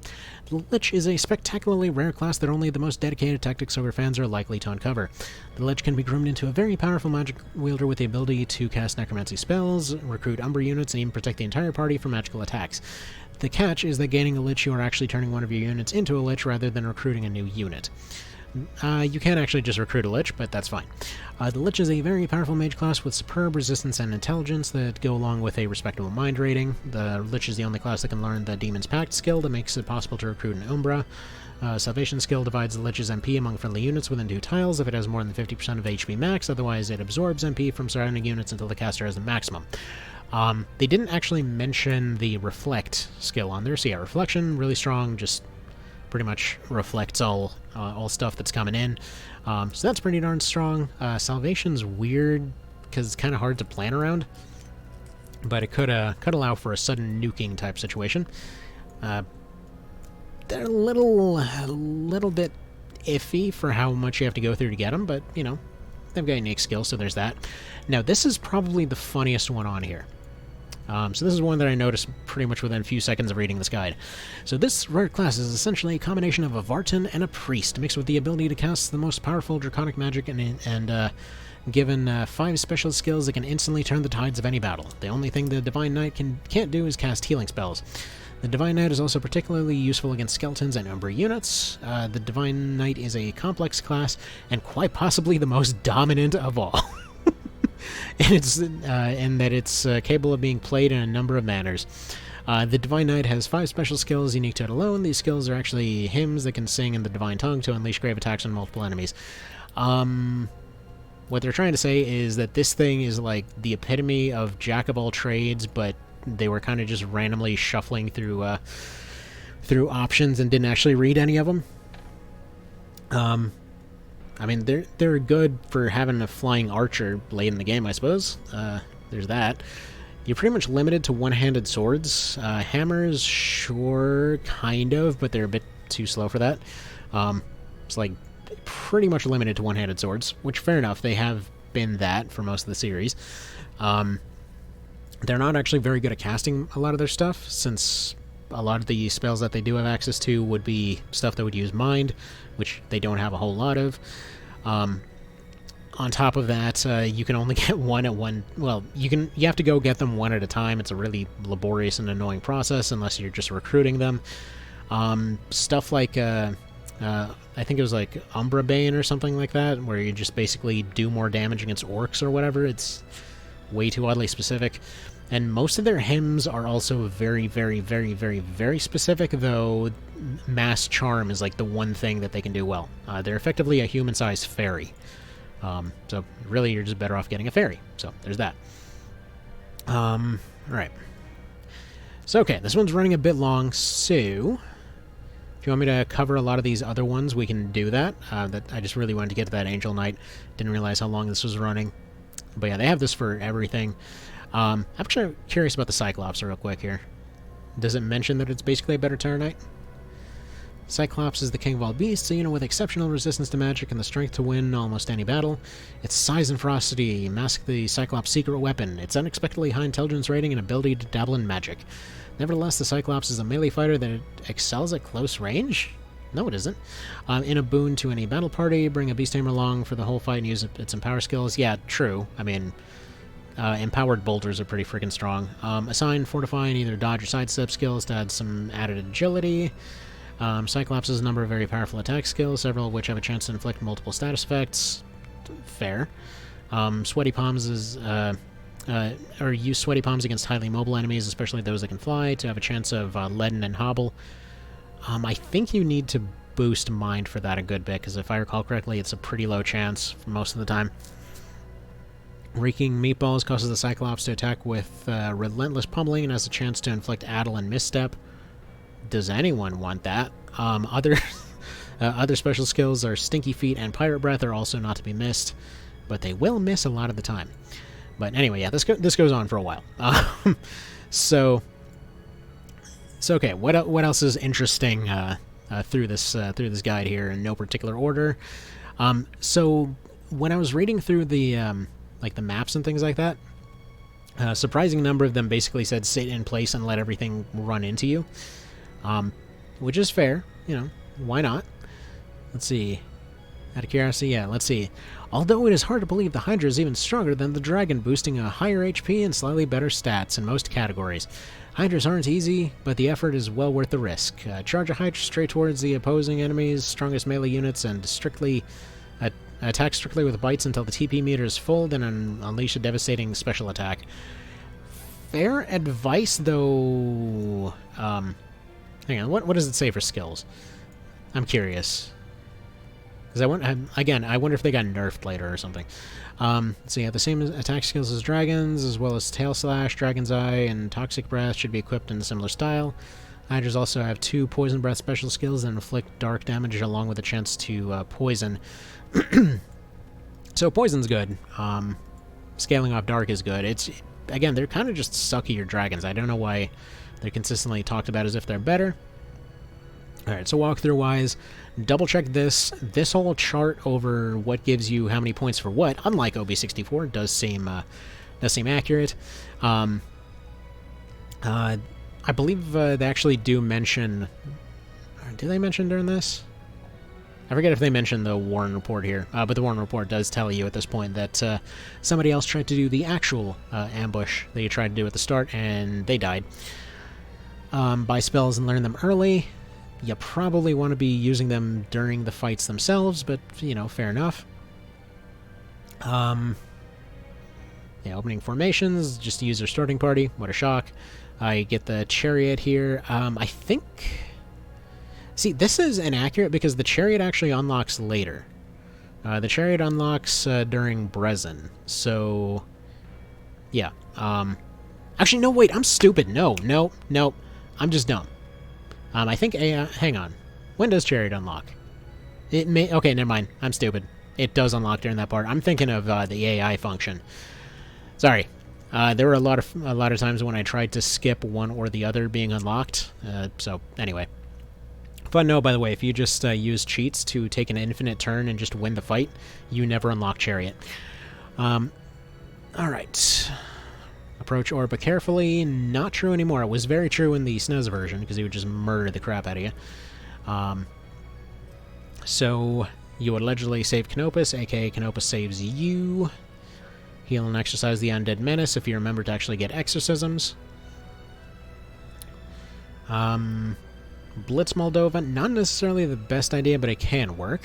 The Lich is a spectacularly rare class that only the most dedicated Tactics Ogre fans are likely to uncover. The Lich can be groomed into a very powerful magic wielder with the ability to cast necromancy spells, recruit Umbra units, and even protect the entire party from magical attacks. The catch is that gaining a Lich, you are actually turning one of your units into a Lich rather than recruiting a new unit. You can actually just recruit a Lich, but that's fine. The Lich is a very powerful mage class with superb resistance and intelligence that go along with a respectable mind rating. The Lich is the only class that can learn the Demon's Pact skill that makes it possible to recruit an Umbra. Salvation skill divides the Lich's MP among friendly units within 2 tiles if it has more than 50% of HP max, otherwise it absorbs MP from surrounding units until the caster has the maximum. They didn't actually mention the Reflect skill on there, so yeah, Reflection, really strong, just pretty much reflects all stuff that's coming in. So that's pretty darn strong. Salvation's weird, because it's kind of hard to plan around, but it could allow for a sudden nuking type situation. They're a little bit iffy for how much you have to go through to get them, but, you know, they've got unique skills, so there's that. Now, this is probably the funniest one on here. So this is one that I noticed pretty much within a few seconds of reading this guide. So this rare class is essentially a combination of a Vartan and a Priest, mixed with the ability to cast the most powerful draconic magic and given 5 special skills that can instantly turn the tides of any battle. The only thing the Divine Knight can't do is cast healing spells. The Divine Knight is also particularly useful against skeletons and Umbra units. The Divine Knight is a complex class, and quite possibly the most dominant of all. And that it's capable of being played in a number of manners. The Divine Knight has 5 special skills unique to it alone. These skills are actually hymns that can sing in the Divine Tongue to unleash grave attacks on multiple enemies. What they're trying to say is that this thing is like the epitome of jack of all trades, but they were kind of just randomly shuffling through options and didn't actually read any of them. I mean, they're good for having a flying archer late in the game, I suppose. There's that. You're pretty much limited to one-handed swords. Hammers, sure, kind of, but they're a bit too slow for that. It's like pretty much limited to one-handed swords, which, fair enough, they have been that for most of the series. They're not actually very good at casting a lot of their stuff, since a lot of the spells that they do have access to would be stuff that would use Mind, which they don't have a whole lot of. On top of that, you can only get one at one... Well, you have to go get them one at a time. It's a really laborious and annoying process unless you're just recruiting them. Stuff like... I think it was like Umbra Bane or something like that, where you just basically do more damage against orcs or whatever. It's way too oddly specific. And most of their hymns are also very, very, very, very, very specific, though Mass Charm is like the one thing that they can do well. They're effectively a human-sized fairy. So really you're just better off getting a fairy. So there's that. Alright. So okay, this one's running a bit long, so if you want me to cover a lot of these other ones, we can do that. I just really wanted to get to that Angel Knight. Didn't realize how long this was running. But yeah, they have this for everything. I'm actually curious about the Cyclops real quick here. Does it mention that it's basically a better Terror Knight? Cyclops is the king of all beasts, a unit with exceptional resistance to magic and the strength to win almost any battle. Its size and ferocity mask the Cyclops' secret weapon, its unexpectedly high intelligence rating, and ability to dabble in magic. Nevertheless, the Cyclops is a melee fighter that excels at close range? No, it isn't. In a boon to any battle party, bring a beast tamer along for the whole fight and use its empower skills. Yeah, true. I mean... empowered bolters are pretty freaking strong. Assign fortify and either dodge or sidestep skills to add some added agility. Cyclops has a number of very powerful attack skills, several of which have a chance to inflict multiple status effects. Fair. Sweaty Palms is... or use Sweaty Palms against highly mobile enemies, especially those that can fly, to have a chance of leaden and hobble. I think you need to boost Mind for that a good bit, because if I recall correctly, it's a pretty low chance for most of the time. Reeking Meatballs causes the Cyclops to attack with relentless pummeling and has a chance to inflict Addle and Misstep. Does anyone want that? Other special skills are Stinky Feet and Pirate Breath are also not to be missed, but they will miss a lot of the time. But anyway, yeah, this goes on for a while. So So okay, what else is interesting through this guide here in no particular order? So when I was reading through the like the maps and things like that, a surprising number of them basically said sit in place and let everything run into you, which is fair. You know, why not? Let's see. Out of curiosity, yeah, let's see. Although it is hard to believe the Hydra is even stronger than the Dragon, boosting a higher HP and slightly better stats in most categories. Hydras aren't easy, but the effort is well worth the risk. Charge a Hydra straight towards the opposing enemy's strongest melee units and attack strictly with bites until the TP meter is full, then unleash a devastating special attack. Fair advice, though... hang on, what does it say for skills? I'm curious. Because I wonder if they got nerfed later or something. So yeah, the same attack skills as dragons, as well as Tail Slash, Dragon's Eye, and Toxic Breath should be equipped in a similar style. Hydras also have 2 Poison Breath special skills that inflict dark damage along with a chance to poison. So poison's good. Scaling off dark is good. Again, they're kind of just suckier dragons. I don't know why they're consistently talked about as if they're better. Alright, so walkthrough-wise, double-check this. This whole chart over what gives you how many points for what, unlike OB64, does seem accurate. I believe they actually do mention... Do they mention during this? I forget if they mentioned the Warren Report here, but the Warren Report does tell you at this point that somebody else tried to do the actual ambush that you tried to do at the start, and they died. Buy spells and learn them early. You probably want to be using them during the fights themselves, but, you know, fair enough. Yeah, opening formations, just to use their starting party. What a shock. I get the Chariot here. I think... See, this is inaccurate because the Chariot actually unlocks later. The Chariot unlocks during Brezin, so... Yeah. Actually, no, wait, I'm stupid. No. I'm just dumb. I think hang on. When does Chariot unlock? It may... Okay, never mind. I'm stupid. It does unlock during that part. I'm thinking of the AI function. Sorry. There were a lot of times when I tried to skip one or the other being unlocked. So, anyway. Fun note, by the way, if you just use cheats to take an infinite turn and just win the fight, you never unlock Chariot. Alright. Approach Orba carefully. Not true anymore. It was very true in the SNES version, because he would just murder the crap out of you. So, you would allegedly save Canopus, aka Canopus saves you. Heal and exercise the Undead Menace if you remember to actually get exorcisms. Blitz Moldova, not necessarily the best idea, but it can work.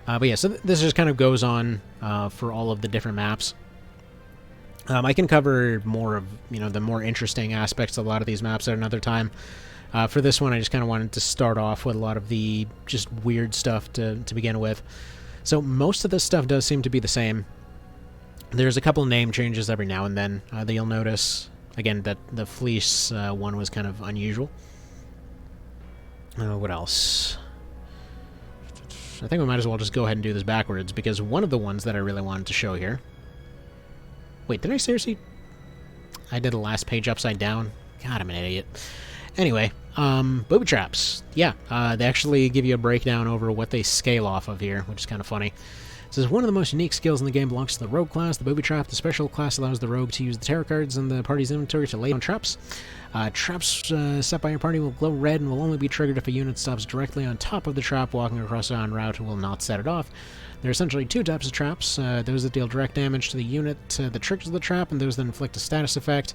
But yeah, so this just kind of goes on for all of the different maps. I can cover more of, the more interesting aspects of a lot of these maps at another time. For this one, I just kind of wanted to start off with a lot of the just weird stuff to begin with. So most of this stuff does seem to be the same. There's a couple name changes every now and then that you'll notice. Again, that the Fleece one was kind of unusual. What else? I think we might as well just go ahead and do this backwards, because one of the ones that I really wanted to show here... Wait, did I seriously... I did the last page upside down? God, I'm an idiot. Anyway, Booby Traps. Yeah, they actually give you a breakdown over what they scale off of here, which is kind of funny. It says, one of the most unique skills in the game belongs to the Rogue class, the Booby Trap. The special class allows the Rogue to use the tarot cards in the party's inventory to lay down traps. Traps set by your party will glow red and will only be triggered if a unit stops directly on top of the trap. Walking across it en route will not set it off. There are essentially 2 types of traps, those that deal direct damage to the unit that triggers the trap, and those that inflict a status effect.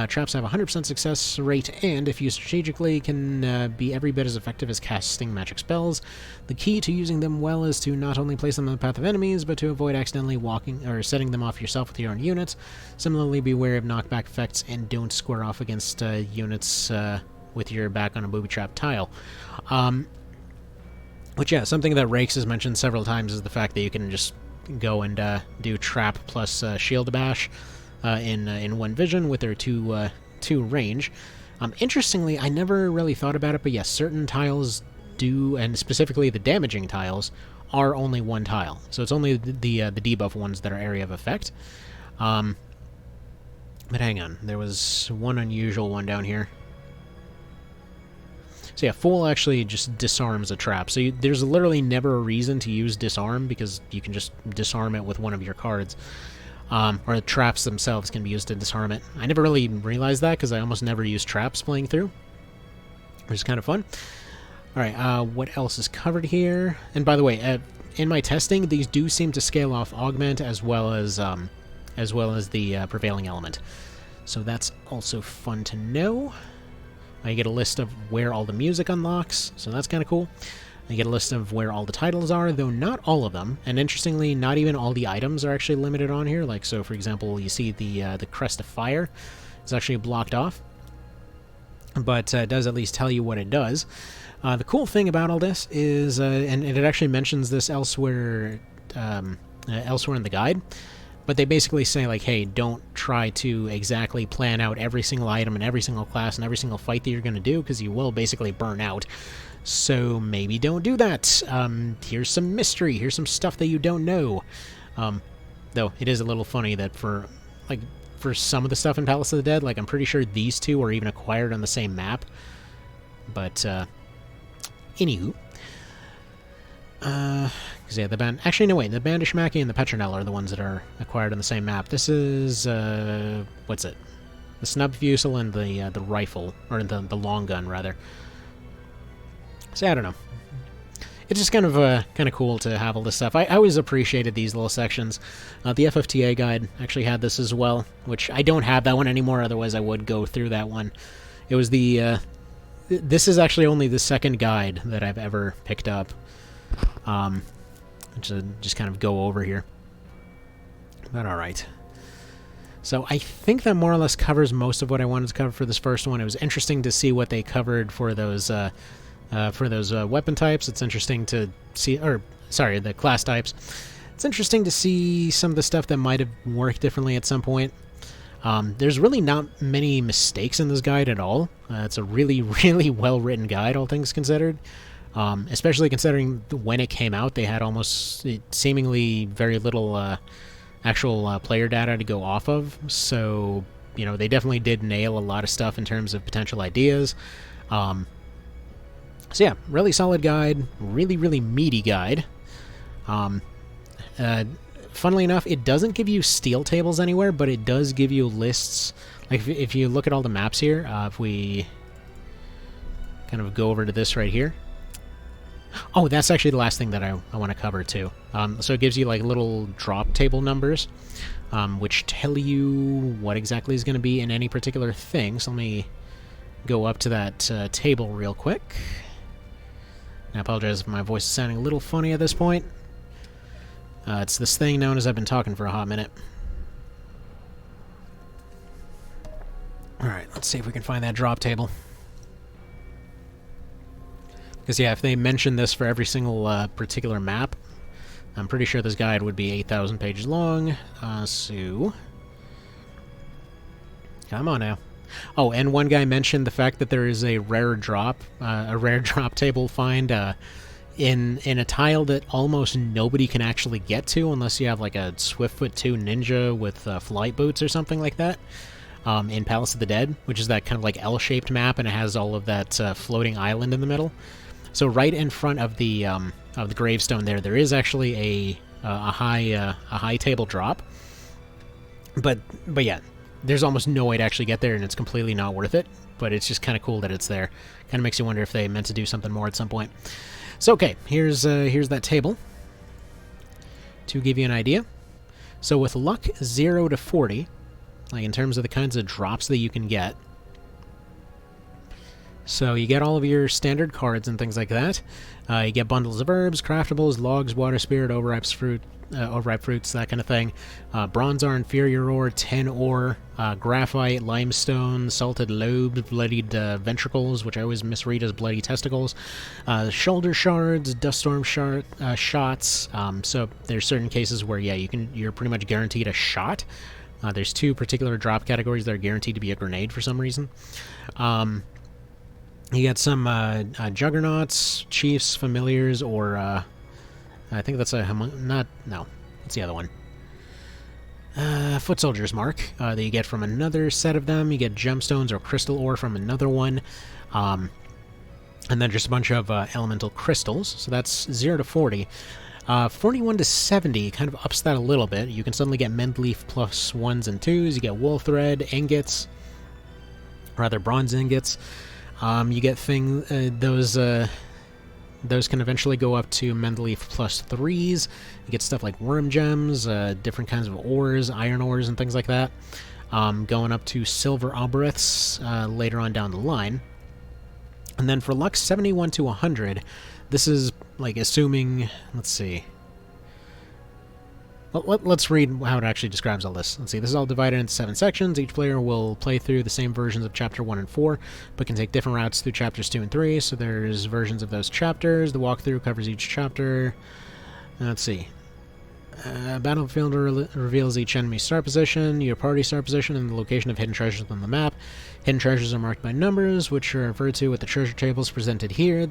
Traps have a 100% success rate, and if used strategically, can be every bit as effective as casting magic spells. The key to using them well is to not only place them in the path of enemies, but to avoid accidentally walking or setting them off yourself with your own units. Similarly, beware of knockback effects, and don't square off against units with your back on a Booby Trap tile. Which, yeah, something that Rakes has mentioned several times is the fact that you can just go and do Trap plus Shield Bash in one vision with their two range. Interestingly, I never really thought about it, but yes, certain tiles do, and specifically the damaging tiles, are only one tile. So it's only the debuff ones that are area of effect. But hang on, there was one unusual one down here. So yeah, Fool actually just disarms a trap. So there's literally never a reason to use Disarm, because you can just disarm it with one of your cards. Or the traps themselves can be used to disarm it. I never really realized that, because I almost never use traps playing through, which is kind of fun. Alright, what else is covered here? And by the way, in my testing, these do seem to scale off Augment as well as the Prevailing element. So that's also fun to know. You get a list of where all the music unlocks, so that's kind of cool. You get a list of where all the titles are, though not all of them. And interestingly, not even all the items are actually limited on here. Like, so for example, you see the Crest of Fire is actually blocked off, but it does at least tell you what it does. The cool thing about all this is, and it actually mentions this elsewhere, elsewhere in the guide, but they basically say, like, hey, don't try to exactly plan out every single item and every single class and every single fight that you're going to do, because you will basically burn out. So maybe don't do that. Here's some mystery. Here's some stuff that you don't know. Though it is a little funny that for some of the stuff in Palace of the Dead, like, I'm pretty sure these two are even acquired on the same map. But, anywho. Yeah, the band. Actually, no, wait. The Bandishmaki and the Petronel are the ones that are acquired on the same map. This is what's it? The Snub Fusel and the rifle, or the long gun rather. So I don't know. It's just kind of cool to have all this stuff. I always appreciated these little sections. The FFTA guide actually had this as well, which I don't have that one anymore. Otherwise, I would go through that one. It was the. This is actually only the second guide that I've ever picked up. Just kind of go over here. But alright. So I think that more or less covers most of what I wanted to cover for this first one. It was interesting to see what they covered for those weapon types. It's interesting to see, or sorry, the class types. It's interesting to see some of the stuff that might have worked differently at some point. There's really not many mistakes in this guide at all. It's a really, really well-written guide, all things considered. Especially considering when it came out, they had almost seemingly very little actual player data to go off of. So, you know, they definitely did nail a lot of stuff in terms of potential ideas. So yeah, really solid guide, really, really meaty guide. Funnily enough, it doesn't give you steel tables anywhere, but it does give you lists. Like, if you look at all the maps here, if we kind of go over to this right here. Oh, that's actually the last thing that I want to cover, too. So it gives you, like, little drop table numbers, which tell you what exactly is going to be in any particular thing. So let me go up to that table real quick. I apologize if my voice is sounding a little funny at this point. It's this thing known as I've been talking for a hot minute. Alright, let's see if we can find that drop table. Because, yeah, if they mention this for every single particular map, I'm pretty sure this guide would be 8,000 pages long. So... come on now. Oh, and one guy mentioned the fact that there is a rare drop table find in a tile that almost nobody can actually get to unless you have, like, a Swiftfoot 2 ninja with flight boots or something like that. In Palace of the Dead, which is that kind of like L-shaped map, and it has all of that floating island in the middle. So right in front of the gravestone there is actually a high table drop. But yeah, there's almost no way to actually get there, and it's completely not worth it. But it's just kind of cool that it's there. Kind of makes you wonder if they meant to do something more at some point. So okay, here's that table to give you an idea. So with luck 0 to 40, like in terms of the kinds of drops that you can get. So you get all of your standard cards and things like that. You get bundles of herbs, craftables, logs, water spirit, overripe fruits, that kind of thing. Bronze ore, inferior ore, tin ore, graphite, limestone, salted lobes, bloodied ventricles, which I always misread as bloody testicles, shoulder shards, dust storm shots. So there's certain cases where, yeah, you're pretty much guaranteed a shot. There's two particular drop categories that are guaranteed to be a grenade for some reason. You get some juggernauts, chiefs, familiars, or I think that's a what's the other one? Foot Soldier's Mark that you get from another set of them. You get gemstones or crystal ore from another one. And then just a bunch of elemental crystals. So that's 0 to 40. 41 to 70 kind of ups that a little bit. You can suddenly get Mend Leaf plus 1s and 2s. You get Wool Thread, ingots, rather bronze ingots. You get those can eventually go up to Mend Leaf plus 3s. You get stuff like worm gems, different kinds of ores, iron ores, and things like that. Going up to silver obyriths later on down the line. And then for luck 71 to 100, this is like assuming, let's see. Well, let's read how it actually describes all this. Let's see, this is all divided into 7 sections. Each player will play through the same versions of Chapter 1 and 4, but can take different routes through Chapters 2 and 3, so there's versions of those chapters. The walkthrough covers each chapter. Let's see. Battlefield reveals each enemy's start position, your party start position, and the location of hidden treasures on the map. Hidden treasures are marked by numbers, which are referred to with the treasure tables presented here.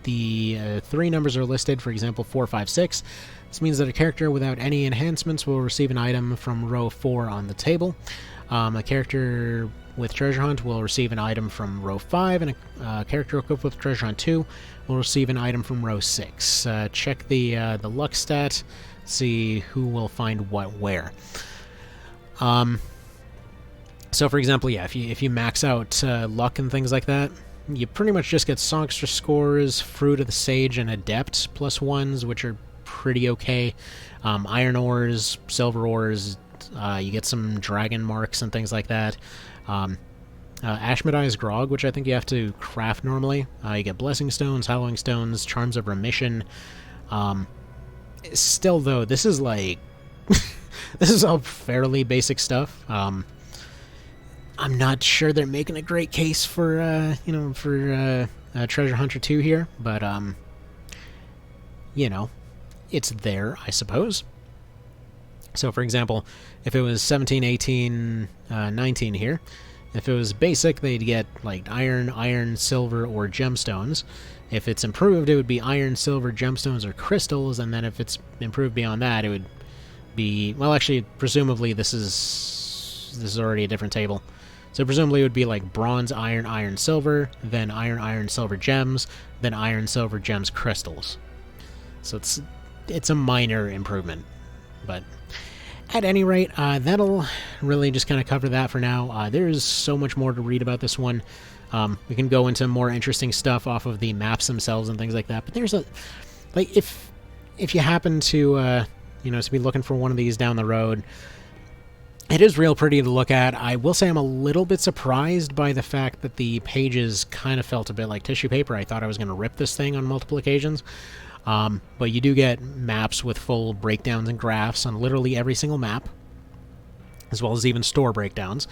The 3 numbers are listed, for example, 4, 5, 6. This means that a character without any enhancements will receive an item from row 4 on the table. A character with Treasure Hunt will receive an item from row 5, and a character equipped with Treasure Hunt 2 will receive an item from row 6. Check the luck stat, see who will find what where. So for example, yeah, if you max out luck and things like that, you pretty much just get Songstress scores, Fruit of the Sage, and Adept plus 1s, which are pretty okay. Iron ores, silver ores, you get some dragon marks and things like that. Ashmedai's Grog, which I think you have to craft normally. You get Blessing Stones, Hallowing Stones, Charms of Remission. Still, though, this is like... this is all fairly basic stuff. I'm not sure they're making a great case for, Treasure Hunter 2 here, but, it's there, I suppose. So, for example, if it was 17, 18, 19 here, if it was basic, they'd get, like, iron, silver, or gemstones. If it's improved, it would be iron, silver, gemstones, or crystals, and then if it's improved beyond that, it would be... Well, actually, presumably this is already a different table. So presumably it would be like bronze, iron, silver, then iron, silver, gems, then iron, silver, gems, crystals. So it's a minor improvement. But at any rate, that'll really just kind of cover that for now. There's so much more to read about this one. We can go into more interesting stuff off of the maps themselves and things like that. But there's if you happen to to be looking for one of these down the road, it is real pretty to look at. I will say I'm a little bit surprised by the fact that the pages kind of felt a bit like tissue paper. I thought I was going to rip this thing on multiple occasions. But you do get maps with full breakdowns and graphs on literally every single map, as well as even store breakdowns.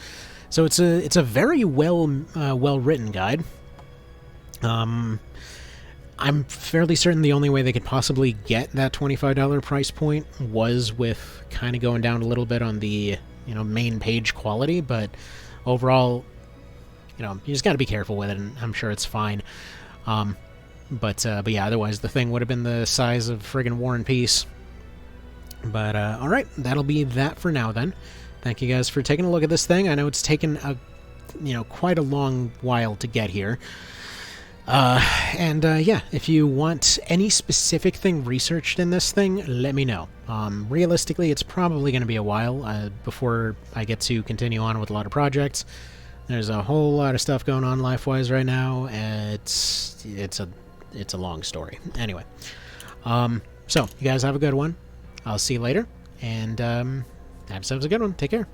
So it's a very well written guide. I'm fairly certain the only way they could possibly get that $25 price point was with kind of going down a little bit on the main page quality, but overall, you just got to be careful with it, and I'm sure it's fine. But yeah, otherwise the thing would have been the size of friggin' War and Peace. But alright, that'll be that for now then. Thank you guys for taking a look at this thing. I know it's taken quite a long while to get here. Yeah, if you want any specific thing researched in this thing, let me know. Realistically, it's probably going to be a while before I get to continue on with a lot of projects. There's a whole lot of stuff going on life-wise right now, and it's a long story. Anyway, so you guys have a good one. I'll see you later, and have yourselves a good one. Take care.